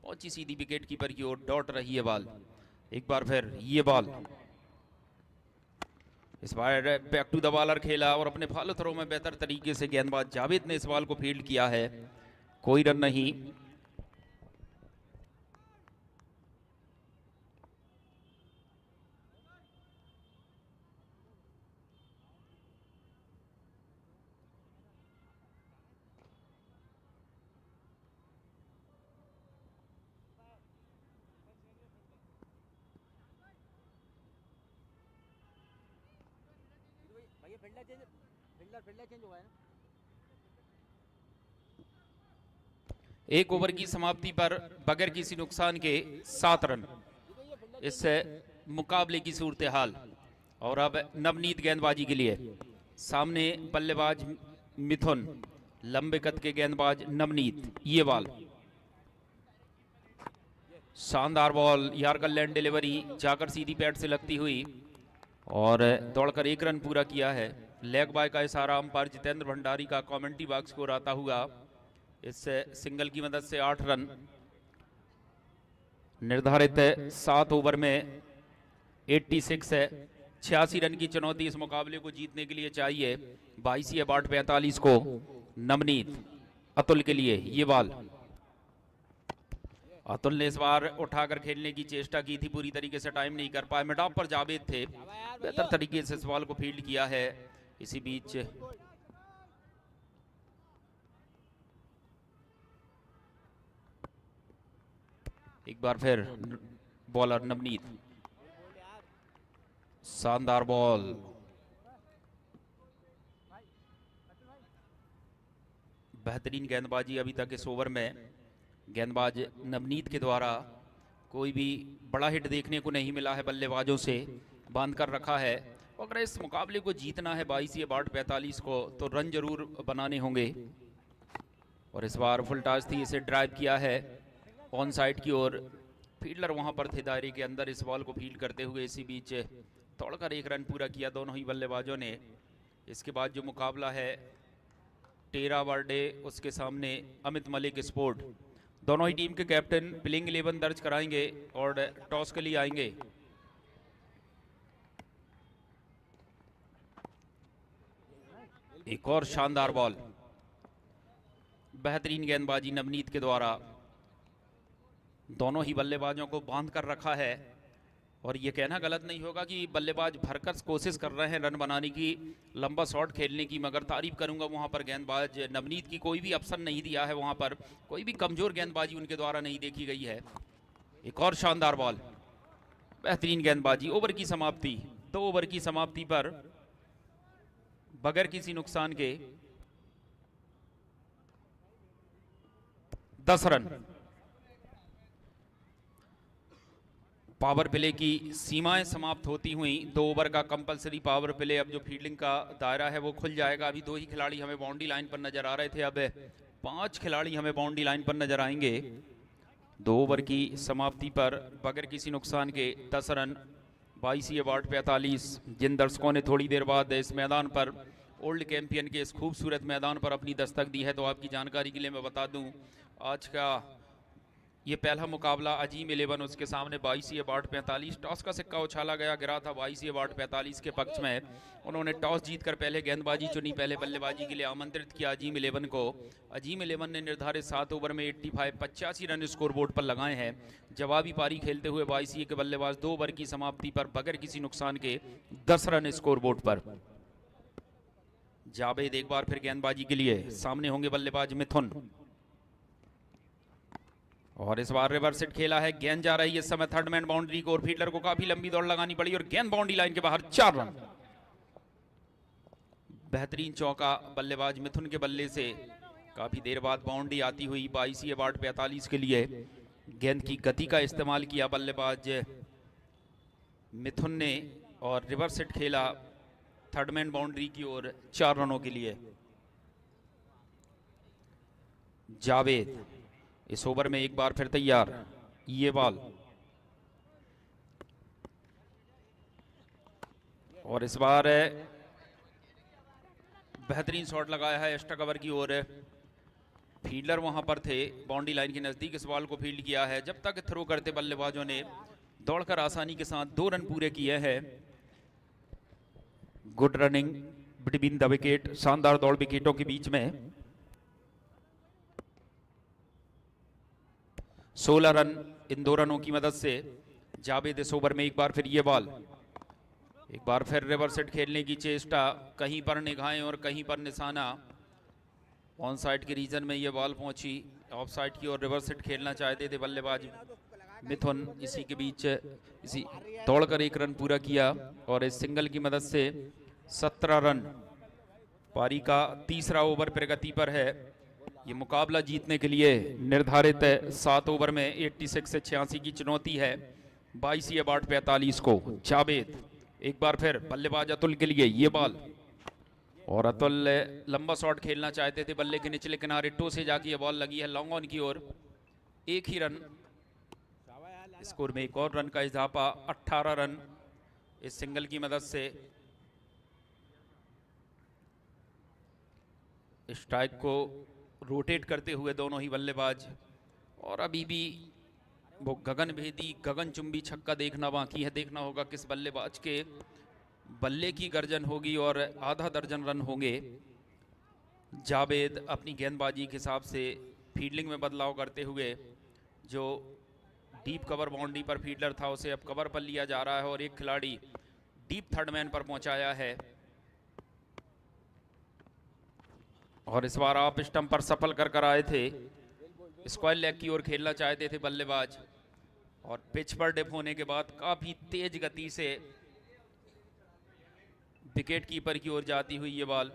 पहुंची सीधी विकेट कीपर की ओर, डॉट रही है बॉल। एक बार फिर ये बॉल, इस बार बैक टू द बॉलर खेला और अपने फॉलो थ्रो में बेहतर तरीके से गेंदबाज जावेद ने इस बॉल को फील्ड किया है। कोई रन नहीं। फील्डर चेंज हुआ है ना। एक ओवर की समाप्ति पर बगैर किसी नुकसान के 7 रन, इस मुकाबले की सूरत हाल। और अब नवनीत गेंदबाजी के लिए, सामने बल्लेबाज मिथुन, लंबे कद के गेंदबाज नवनीत। ये बॉल शानदार बॉल, यार्कर डिलीवरी जाकर सीधी पैड से लगती हुई और दौड़कर 1 रन पूरा किया है। लेग बाय का इशारा अंपायर जितेंद्र भंडारी का कमेंट्री बॉक्स को आता हुआ। इस सिंगल की मदद से 8 रन, निर्धारित 7 ओवर में 86 है। 86 रन की चुनौती इस मुकाबले को जीतने के लिए चाहिए। 22/45 को नवनीत अतुल के लिए। ये बॉल अतुल ने इस बार उठाकर खेलने की चेष्टा की थी, पूरी तरीके से टाइम नहीं कर पाए। मिड ऑफ पर जावेद थे, बेहतर तरीके से इस बॉल को फील्ड किया है। इसी बीच एक बार फिर बॉलर नवनीत, शानदार बॉल, बेहतरीन गेंदबाजी अभी तक इस ओवर में गेंदबाज नवनीत के द्वारा। कोई भी बड़ा हिट देखने को नहीं मिला है, बल्लेबाजों से बांध कर रखा है। अगर इस मुकाबले को जीतना है 22/45 को, तो रन जरूर बनाने होंगे। और इस बार फुल टॉस थी, इसे ड्राइव किया है ऑन साइड की ओर। फील्डर वहां पर थे दायरे के अंदर इस बॉल को फील्ड करते हुए। इसी बीच तोड़कर 1 रन पूरा किया दोनों ही बल्लेबाजों ने। इसके बाद जो मुकाबला है टेरा वर्डे, उसके सामने अमित मलिक स्पोर्ट। दोनों ही टीम के कैप्टन प्लेइंग 11 दर्ज कराएंगे और टॉस के लिए आएंगे। एक और शानदार बॉल, बेहतरीन गेंदबाजी नवनीत के द्वारा। दोनों ही बल्लेबाजों को बांध कर रखा है। और ये कहना गलत नहीं होगा कि बल्लेबाज भरकर कोशिश कर रहे हैं रन बनाने की, लंबा शॉट खेलने की, मगर तारीफ करूंगा वहां पर गेंदबाज नवनीत की। कोई भी ऑप्शन नहीं दिया है वहां पर, कोई भी कमजोर गेंदबाजी उनके द्वारा नहीं देखी गई है। एक और शानदार बॉल, बेहतरीन गेंदबाजी। ओवर की समाप्ति, 2 ओवर की समाप्ति पर बगैर किसी नुकसान के 10 रन। पावर प्ले की सीमाएं समाप्त होती हुई 2 ओवर का कंपलसरी पावर प्ले। अब जो फील्डिंग का दायरा है वो खुल जाएगा। अभी 2 ही खिलाड़ी हमें बाउंड्री लाइन पर नजर आ रहे थे, अब 5 खिलाड़ी हमें बाउंड्री लाइन पर नजर आएंगे। 2 ओवर की समाप्ति पर बगैर किसी नुकसान के 10 रन, 22/45। जिन दर्शकों ने थोड़ी देर बाद इस मैदान पर, ओल्ड कैंपियन के इस खूबसूरत मैदान पर अपनी दस्तक दी है, तो आपकी जानकारी के लिए मैं बता दूं, आज का ये पहला मुकाबला अजीम 11 उसके सामने 22-45। टॉस का सिक्का उछाला गया, गिरा था 22-45 के पक्ष में। उन्होंने टॉस जीतकर पहले गेंदबाजी चुनी, पहले बल्लेबाजी के लिए आमंत्रित किया अजीम 11 को। अजीम 11 ने निर्धारित 7 ओवर में 85 रन स्कोरबोर्ड पर लगाए हैं। जवाबी पारी खेलते हुए 22 के बल्लेबाज 2 ओवर की समाप्ति पर बगैर किसी नुकसान के 10 रन स्कोरबोर्ड पर। जावेद एक बार फिर गेंदबाजी के लिए, सामने होंगे बल्लेबाज मिथुन। और इस बार रिवर्स हिट खेला है, गेंद जा रही है इस समय थर्ड मैन बाउंड्री को और फील्डर को काफी लंबी दौड़ लगानी पड़ी और गेंद बाउंड्री लाइन के बाहर, 4 रन। बेहतरीन चौका बल्लेबाज मिथुन के बल्ले से काफी देर बाद बाउंड्री आती हुई 22-45 के लिए। गेंद की गति का इस्तेमाल किया बल्लेबाज मिथुन ने और रिवर्स हिट खेला थर्ड मैन बाउंड्री की ओर 4 रनों के लिए। जावेद इस ओवर में एक बार फिर तैयार, ये बॉल और इस बार बेहतरीन शॉट लगाया है एक्स्ट्रा कवर की ओर। फील्डर वहां पर थे बाउंड्री लाइन के नजदीक, इस बॉल को फील्ड किया है। जब तक थ्रो करते बल्लेबाजों ने दौड़कर आसानी के साथ 2 रन पूरे किए हैं। Good running between the wicket, शानदार दौड़ विकेटों के बीच में। 16 रन इन 2 रनों की मदद से। जावेद इस ओवर में एक बार फिर ये बॉल, एक बार फिर रिवर्स हिट खेलने की चेष्टा, कहीं पर निगाहें और कहीं पर निशाना। ऑन साइड के रीजन में ये बॉल पहुंची, ऑफ साइड की ओर रिवर्स हिट खेलना चाहते थे बल्लेबाज मिथुन। इसी के बीच इसी दौड़कर 1 रन पूरा किया और इस सिंगल की मदद से 17 रन। पारी का तीसरा ओवर प्रगति पर है। ये मुकाबला जीतने के लिए निर्धारित 7 ओवर में 86 से 86 की चुनौती है 22-45 को। जावेद एक बार फिर बल्लेबाज अतुल के लिए ये बॉल और अतुल लंबा शॉट खेलना चाहते थे, बल्ले के निचले किनारे टो से जाके ये बॉल लगी है लॉन्ग ऑन की ओर। 1 ही रन, स्कोर में 1 और रन का इजाफा, 18 रन इस सिंगल की मदद से। स्ट्राइक को रोटेट करते हुए दोनों ही बल्लेबाज, और अभी भी वो गगनभेदी गगनचुंबी छक्का देखना बाकी है। देखना होगा किस बल्लेबाज के बल्ले की गर्जन होगी और आधा दर्जन रन होंगे। जावेद अपनी गेंदबाजी के हिसाब से फील्डिंग में बदलाव करते हुए, जो डीप कवर बाउंड्री पर फील्डर था उसे अब कवर पर लिया जा रहा है और एक खिलाड़ी डीप थर्ड मैन पर पहुंचाया है। और इस बार आप स्टंप पर सफल कर आए थे। स्क्वायर लेग की ओर खेलना चाहते थे बल्लेबाज और पिच पर डिप होने के बाद काफी तेज गति से विकेट कीपर की ओर जाती हुई ये बॉल।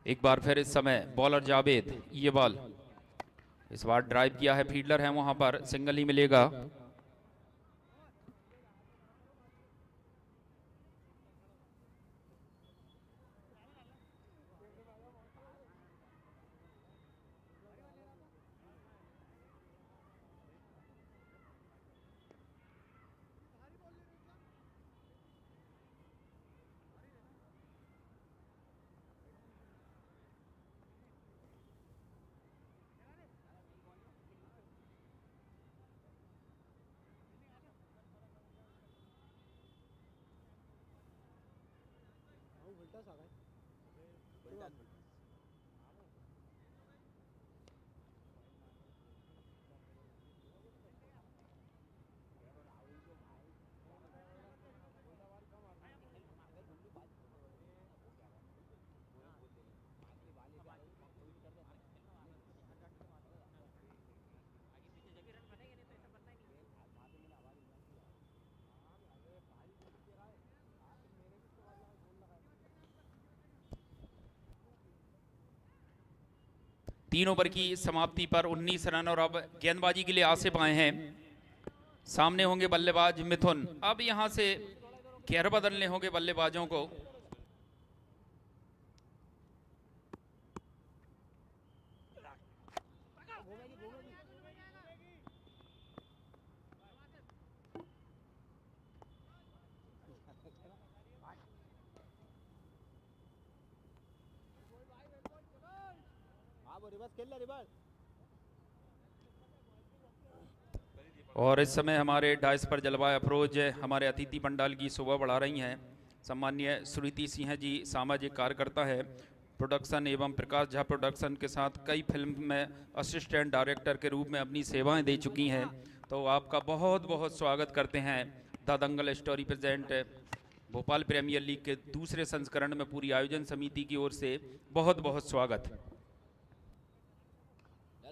एक बार फिर इस समय बॉलर जावेद, ये बॉल इस बार ड्राइव किया है, फील्डर है वहां पर, सिंगल ही मिलेगा। तीन ओवर की समाप्ति पर 19 रन और अब गेंदबाजी के लिए आसिफ आए हैं। सामने होंगे बल्लेबाज मिथुन। अब यहां से घेर बदलने होंगे बल्लेबाजों को। और इस समय हमारे डाइस पर जलवा अफरोज हमारे अतिथि पंडाल की शोभा बढ़ा रही हैं। सम्माननीय श्रुति सिंह जी सामाजिक कार्यकर्ता है, प्रोडक्शन एवं प्रकाश झा प्रोडक्शन के साथ कई फिल्म में असिस्टेंट डायरेक्टर के रूप में अपनी सेवाएं दे चुकी हैं। तो आपका बहुत बहुत स्वागत करते हैं the Dangal Story present Bhopal Premier League के दूसरे संस्करण में पूरी आयोजन समिति की ओर से बहुत बहुत स्वागत।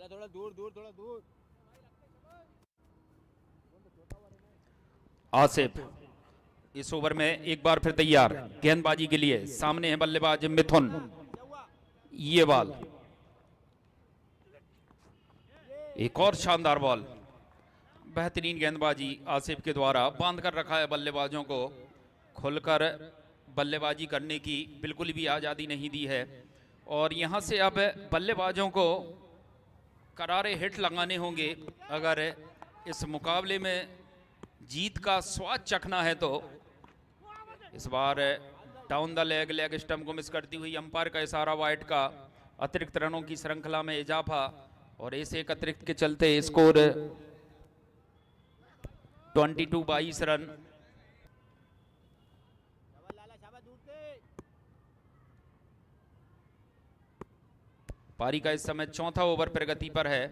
थोड़ा दूर दूर थोड़ा दूर। आसिफ इस ओवर में एक बार फिर तैयार गेंदबाजी के लिए। सामने है बल्लेबाज मिथुन। ये बॉल, एक और शानदार बॉल, बेहतरीन गेंदबाजी आसिफ के द्वारा। बांध कर रखा है बल्लेबाजों को, खुलकर बल्लेबाजी करने की बिल्कुल भी आज़ादी नहीं दी है। और यहां से अब बल्लेबाजों को करारे हिट लगाने होंगे अगर इस मुकाबले में जीत का स्वाद चखना है। तो इस बार डाउन द लेग स्टंप को मिस करती हुई अंपायर का इशारा वाइड का। अतिरिक्त रनों की श्रृंखला में इजाफा और इस एक अतिरिक्त के चलते स्कोर 22 रन। पारी का इस समय चौथा ओवर प्रगति पर है।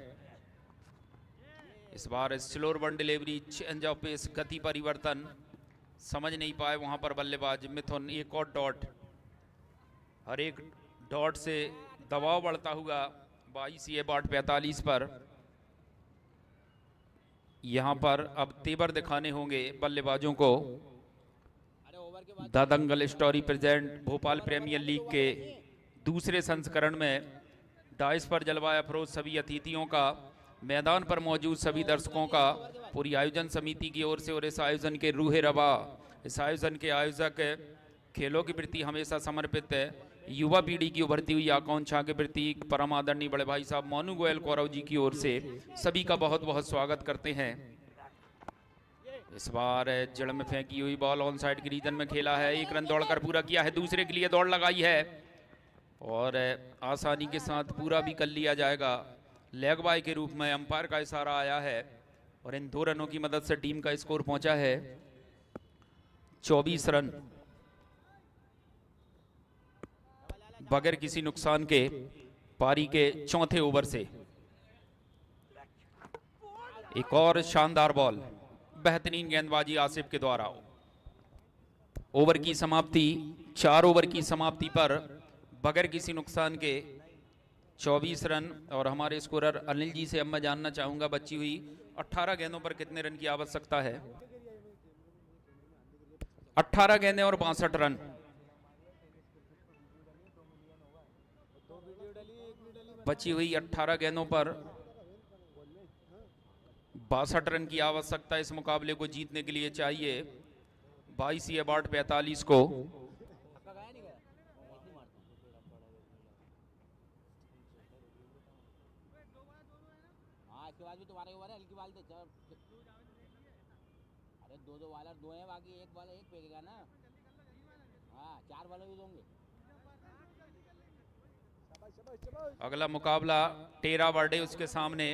इस बार slower one delivery, change of pace, गति परिवर्तन समझ नहीं पाए वहां पर बल्लेबाज मिथुन। एक और डॉट, हर एक डॉट से दबाव बढ़ता हुआ 22 ये बाट 45 पर। यहां पर अब तेवर दिखाने होंगे बल्लेबाजों को। The Dangal Story present Bhopal Premier League के दूसरे संस्करण में डाइस पर जलवाया अफरोज सभी अतिथियों का, मैदान पर मौजूद सभी दर्शकों का, पूरी आयोजन समिति की ओर से और इस आयोजन के रूहे रवा, इस आयोजन के आयोजक खेलों के प्रति हमेशा समर्पित है, युवा पीढ़ी की उभरती हुई आकांक्षा के प्रति परम आदरणीय बड़े भाई साहब मोनू गोयल कौरव जी की ओर से सभी का बहुत बहुत स्वागत करते हैं। इस बार जड़ में फेंकी हुई बॉल ऑन साइड के रीजन में खेला है, एक रन दौड़कर पूरा किया है, दूसरे के लिए दौड़ लगाई है और आसानी के साथ पूरा भी कर लिया जाएगा। लेग बाय के रूप में अंपायर का इशारा आया है और इन 2 रनों की मदद से टीम का स्कोर पहुंचा है 24 रन। बगैर किसी नुकसान के पारी के चौथे ओवर से एक और शानदार बॉल, बेहतरीन गेंदबाजी आसिफ के द्वारा। ओवर की समाप्ति, 4 ओवर की समाप्ति पर बगैर किसी नुकसान के 24 रन। और हमारे स्कोरर अनिल जी से अब मैं जानना चाहूंगा बची हुई 18 गेंदों पर कितने रन की आवश्यकता है। 18 गेंदें और 62 रन। बची हुई 18 गेंदों पर 62 रन की आवश्यकता इस मुकाबले को जीतने के लिए चाहिए। 22 ये बाट 45 को। भी तुम्हारे ओवर है, हल्की बाल दे। अरे 2 वाला 2 है, बाकी एक वाला एक फेंकेगा ना। हाँ 4 वाले भी दोगे। अगला मुकाबला टेरा वर्डे, उसके सामने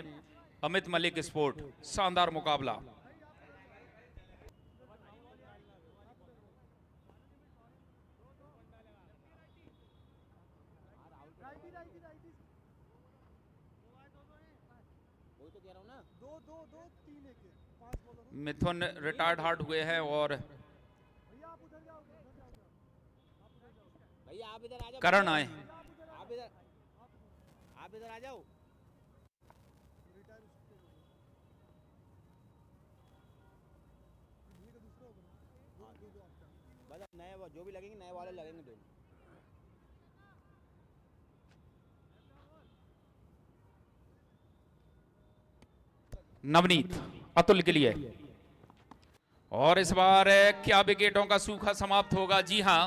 अमित मलिक स्पोर्ट। शानदार मुकाबला। मिथुन रिटायर्ड हार्ट हुए हैं और भैया आप इधर आ जाओ। करण आए। आप इधर आ जाओ। नए जो भी लगेंगे नए वाले लगेंगे दोनों। नवनीत अतुल के लिए और इस बार क्या विकेटों का सूखा समाप्त होगा। जी हां,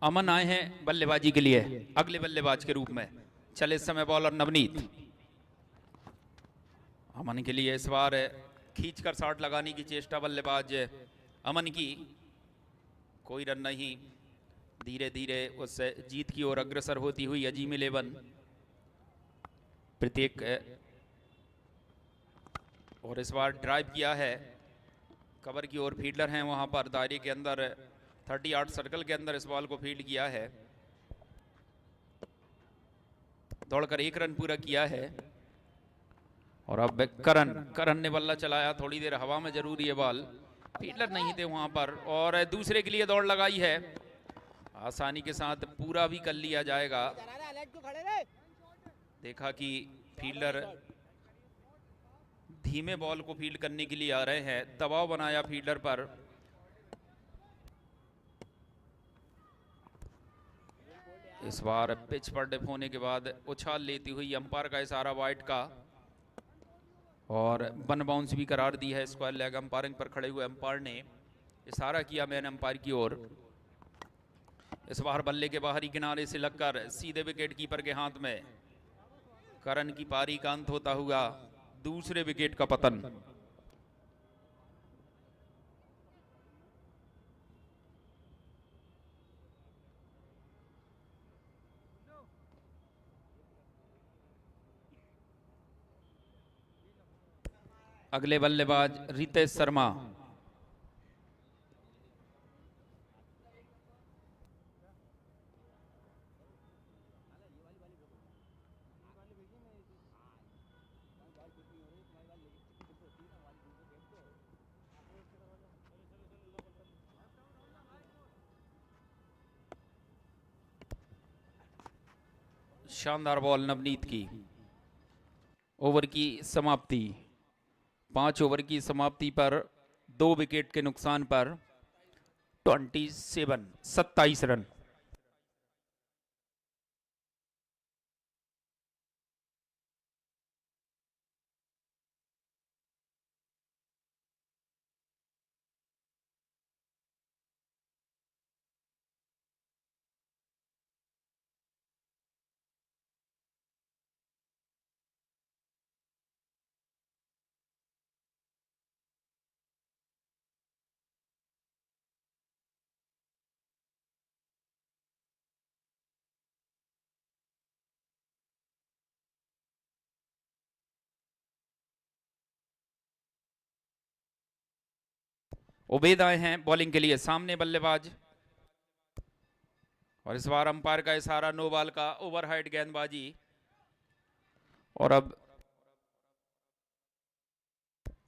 अमन आए हैं बल्लेबाजी के लिए अगले बल्लेबाज के रूप में। चले इस समय बॉलर नवनीत। अमन के लिए इस बार खींचकर शॉट लगाने की चेष्टा बल्लेबाज अमन की, कोई रन नहीं। धीरे धीरे उस जीत की ओर अग्रसर होती हुई अजीम 11। प्रत्येक और इस बार ड्राइव किया है कवर की ओर। फील्डर हैं वहां पर दायरे के अंदर 38 सर्कल के अंदर इस बॉल को फील्ड किया है। दौड़कर 1 रन पूरा किया है। और अब करण ने बल्ला चलाया, थोड़ी देर हवा में जरूर ये बॉल, फील्डर नहीं थे वहां पर और दूसरे के लिए दौड़ लगाई है। आसानी के साथ पूरा भी कर लिया जाएगा। देखा कि फील्डर धीमे बॉल को फील्ड करने के लिए आ रहे हैं, दबाव बनाया फील्डर पर। इस बार पिच पर डिप होने के बाद उछाल लेती हुई अंपायर का इशारा वाइड का और वन बाउंस भी करार दी है। स्क्वायर लेग अंपायरिंग पर खड़े हुए अंपायर ने इशारा किया मैन अंपायर की ओर। इस बार बल्ले के बाहरी किनारे से लगकर सीधे विकेट कीपर के हाथ में। करण की पारी का अंत होता हुआ दूसरे विकेट का पतन। अगले बल्लेबाज रितेश शर्मा। शानदार बॉल नवनीत की। ओवर की समाप्ति 5 ओवर की समाप्ति पर 2 विकेट के नुकसान पर 27 रन। उबैद आए हैं बॉलिंग के लिए, सामने बल्लेबाज। और इस बार अंपायर का इशारा नो बॉल का, ओवरहाइड गेंदबाजी। और अब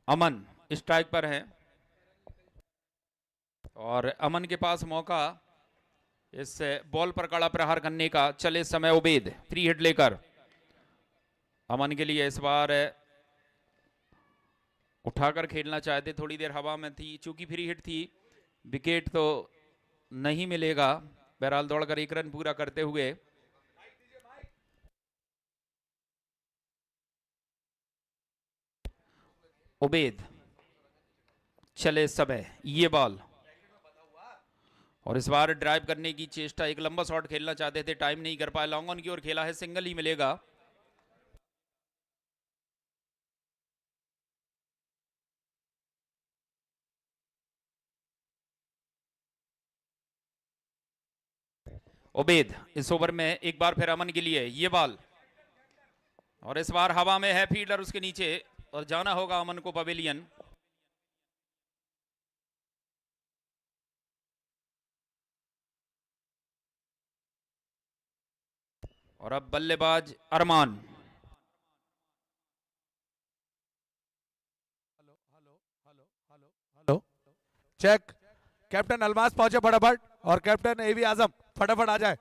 अमन स्ट्राइक पर है और अमन के पास मौका इस बॉल पर कड़ा प्रहार करने का। चले इस समय उबैद फ्री हिट लेकर। अमन के लिए इस बार उठाकर खेलना चाहते, थोड़ी देर हवा में थी, चूंकि फ्री हिट थी विकेट तो नहीं मिलेगा। बहरहाल दौड़कर 1 रन पूरा करते हुए उबैद। चले समय ये बॉल और इस बार ड्राइव करने की चेष्टा, एक लंबा शॉट खेलना चाहते थे, टाइम नहीं कर पाए, लॉन्ग ऑन की ओर खेला है, सिंगल ही मिलेगा। उबैद इस ओवर में एक बार फिर अमन के लिए ये बॉल और इस बार हवा में है, फील्डर उसके नीचे और जाना होगा अमन को पवेलियन। और अब बल्लेबाज Arman. Hello check. Captain Almas पहुंचे फटाफट और कैप्टन एवी आजम फटाफट आ जाए।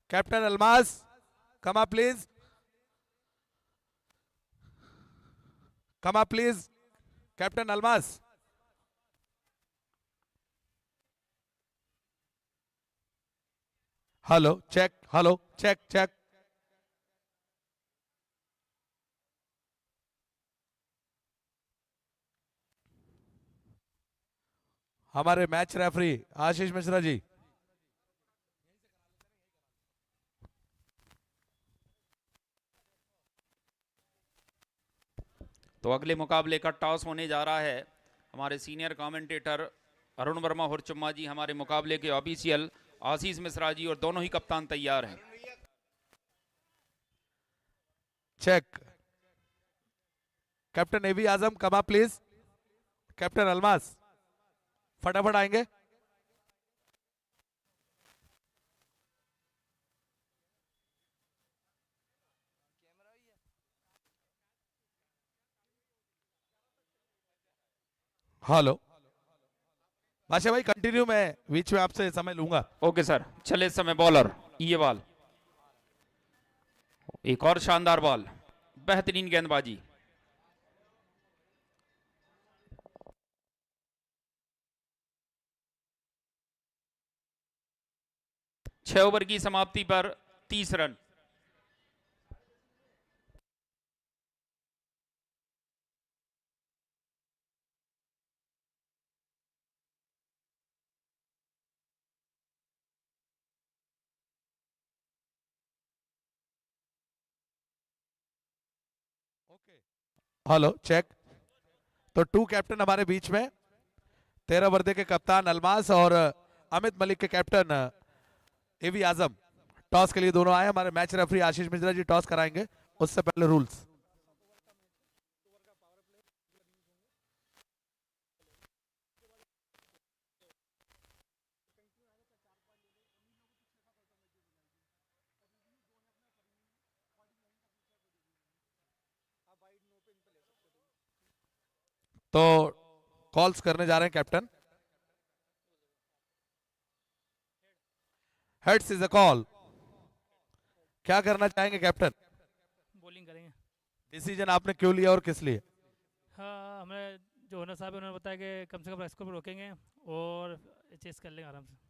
कैप्टन अलमास कमा प्लीज, कमा please. Captain Almas. Hello check, hello check check. हमारे मैच रेफरी आशीष मिश्रा जी। तो अगले मुकाबले का टॉस होने जा रहा है। हमारे सीनियर कमेंटेटर अरुण वर्मा हुरचुम्मा जी, हमारे मुकाबले के ऑफिशियल आशीष मिश्रा जी, और दोनों ही कप्तान तैयार हैं। चेक। कैप्टन एवी आजम कमा प्लीज। कैप्टन अलमास फटाफट आएंगे। हेलो बादशाह भाई कंटिन्यू, मैं बीच में आपसे समय लूंगा। ओके सर, चले इस समय बॉलर ये बॉल, एक और शानदार बॉल, बेहतरीन गेंदबाजी। छह ओवर की समाप्ति पर 30 रन। Hello check. तो टू कैप्टन हमारे बीच में, 13 वर्दे के कप्तान अलमास और अमित मलिक के कैप्टन एवी आजम टॉस के लिए दोनों आए। हमारे मैच रेफरी आशीष मिश्रा जी टॉस कराएंगे। उससे पहले रूल्स। तो कॉल्स करने जा रहे हैं captain. Heads is a call. क्या करना चाहेंगे कैप्टन? बॉलिंग करेंगे। डिसीजन आपने क्यों लिया और किस लिए? हाँ, हमें जो ओनर साहब है उन्होंने बताया कि कम से कम स्कोर पर रोकेंगे और चेस कर लेंगे आराम से।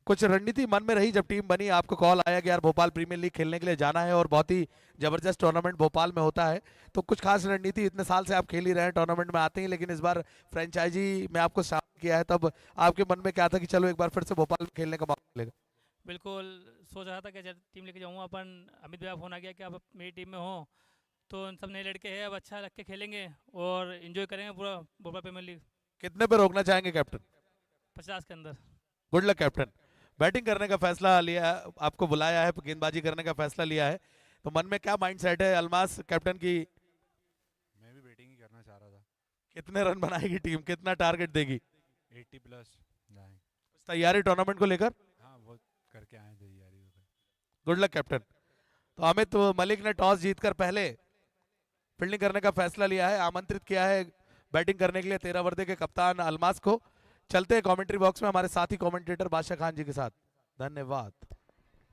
कुछ रणनीति मन में रही जब टीम बनी, आपको कॉल आया कि यार भोपाल प्रीमियर लीग खेलने के लिए जाना है और बहुत ही जबरदस्त टूर्नामेंट भोपाल में होता है, तो कुछ खास रणनीति? इतने साल से आप खेल ही रहे हैं, टूर्नामेंट में आते ही, लेकिन इस बार फ्रेंचाइजी में आपको शामिल किया है, तब आपके मन में क्या था कि चलो एक बार फिर से भोपाल में खेलने का मौका मिलेगा? बिल्कुल सोच रहा था कि जब टीम लेके जाऊँगा अपन, अमित भैया फ़ोन आ गया कि आप मेरी टीम में हो, तो उन सब नए लड़के हैं, अब अच्छा लग के खेलेंगे और इन्जॉय करेंगे पूरा भोपाल प्रीमियर लीग। कितने पे रोकना चाहेंगे कैप्टन? 50 के अंदर। Good luck captain. बैटिंग करने का फैसला लिया है, आपको बुलाया है, गेंदबाजी करने का फैसला लिया है, तो मन में क्या माइंडसेट है अलमास कैप्टन की? मैं भी बैटिंग ही करना चाह रहा था। कितने रन बनाएगी टीम, कितना टारगेट देगी? 80 प्लस जाए। तैयारी टूर्नामेंट को लेकर? हाँ, वो करके आए तैयारी उधर। Good luck captain. तो अमित मलिक ने टॉस जीतकर पहले फील्डिंग करने का फैसला लिया है, आमंत्रित किया है बैटिंग करने के लिए 13 वर्दे के कप्तान अलमास को। चलते हैं कमेंट्री बॉक्स में हमारे साथी कमेंटेटर बादशाह खान जी के साथ। धन्यवाद।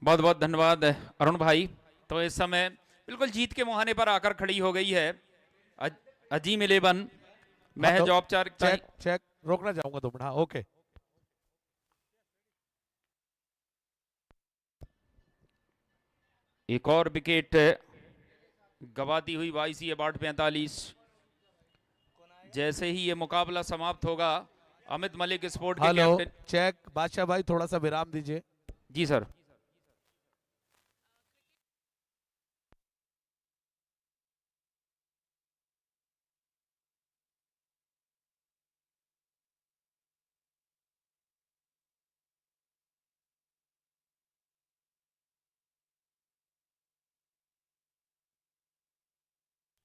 बहुत बहुत धन्यवाद अरुण भाई। तो इस समय बिल्कुल जीत के मुहाने पर आकर खड़ी हो गई है अजीम 11। महज औपचारिकता। चेक चेक, रोकना चाहूंगा 2 मिनट। हाँ ओके। एक और विकेट गवाती हुई 22/45। जैसे ही ये मुकाबला समाप्त होगा, अमित मलिक स्पोर्ट के हेलो कैप्टन। चेक, बादशाह भाई थोड़ा सा विराम दीजिए। जी सर।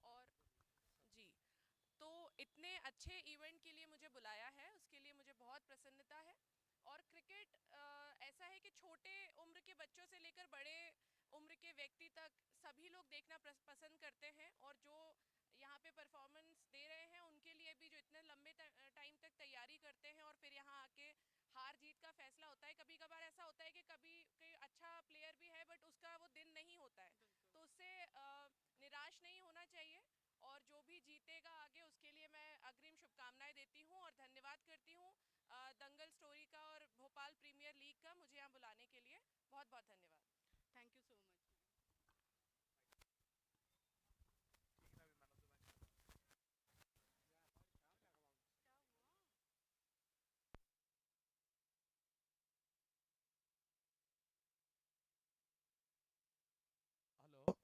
और जी, तो इतने अच्छे इवेंट के लिए मुझे बुलाया है, उसके लिए मुझे बहुत प्रसन्नता है। और क्रिकेट ऐसा है कि छोटे उम्र के बच्चों से लेकर बड़े उम्र के व्यक्ति तक सभी लोग देखना पसंद करते हैं, और जो यहाँ पे परफॉर्मेंस दे रहे हैं उनके लिए भी, जो इतने लंबे टाइम तक तैयारी करते हैं और फिर यहाँ आके हार जीत का फैसला होता है। कभी कभार ऐसा होता है कि कभी कोई अच्छा प्लेयर भी है बट उसका वो दिन नहीं होता है, तो उससे निराश नहीं होना चाहिए, और जो भी जीतेगा आगे उसके लिए मैं अग्रिम शुभकामनाएं देती हूँ और धन्यवाद करती हूँ दंगल स्टोरी का और भोपाल प्रीमियर लीग का मुझे यहाँ बुलाने के लिए। बहुत बहुत धन्यवाद। Thank you so much. Hello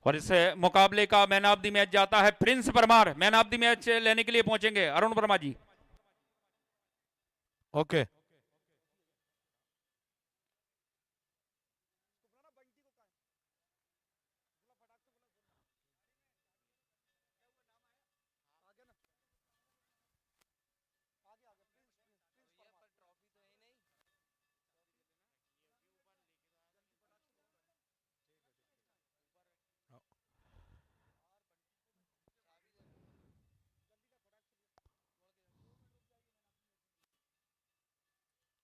और इस मुकाबले का मैन ऑफ द मैच जाता है Prince Parmar. Man of the match लेने के लिए पहुंचेंगे अरुण वर्मा जी। ओके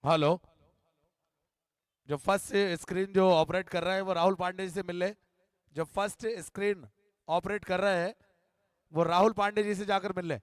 हेलो, जो फर्स्ट स्क्रीन जो ऑपरेट कर रहा है वो राहुल पांडे जी से मिल ले। जो फर्स्ट स्क्रीन ऑपरेट कर रहा है वो राहुल पांडे जी से जाकर मिल ले।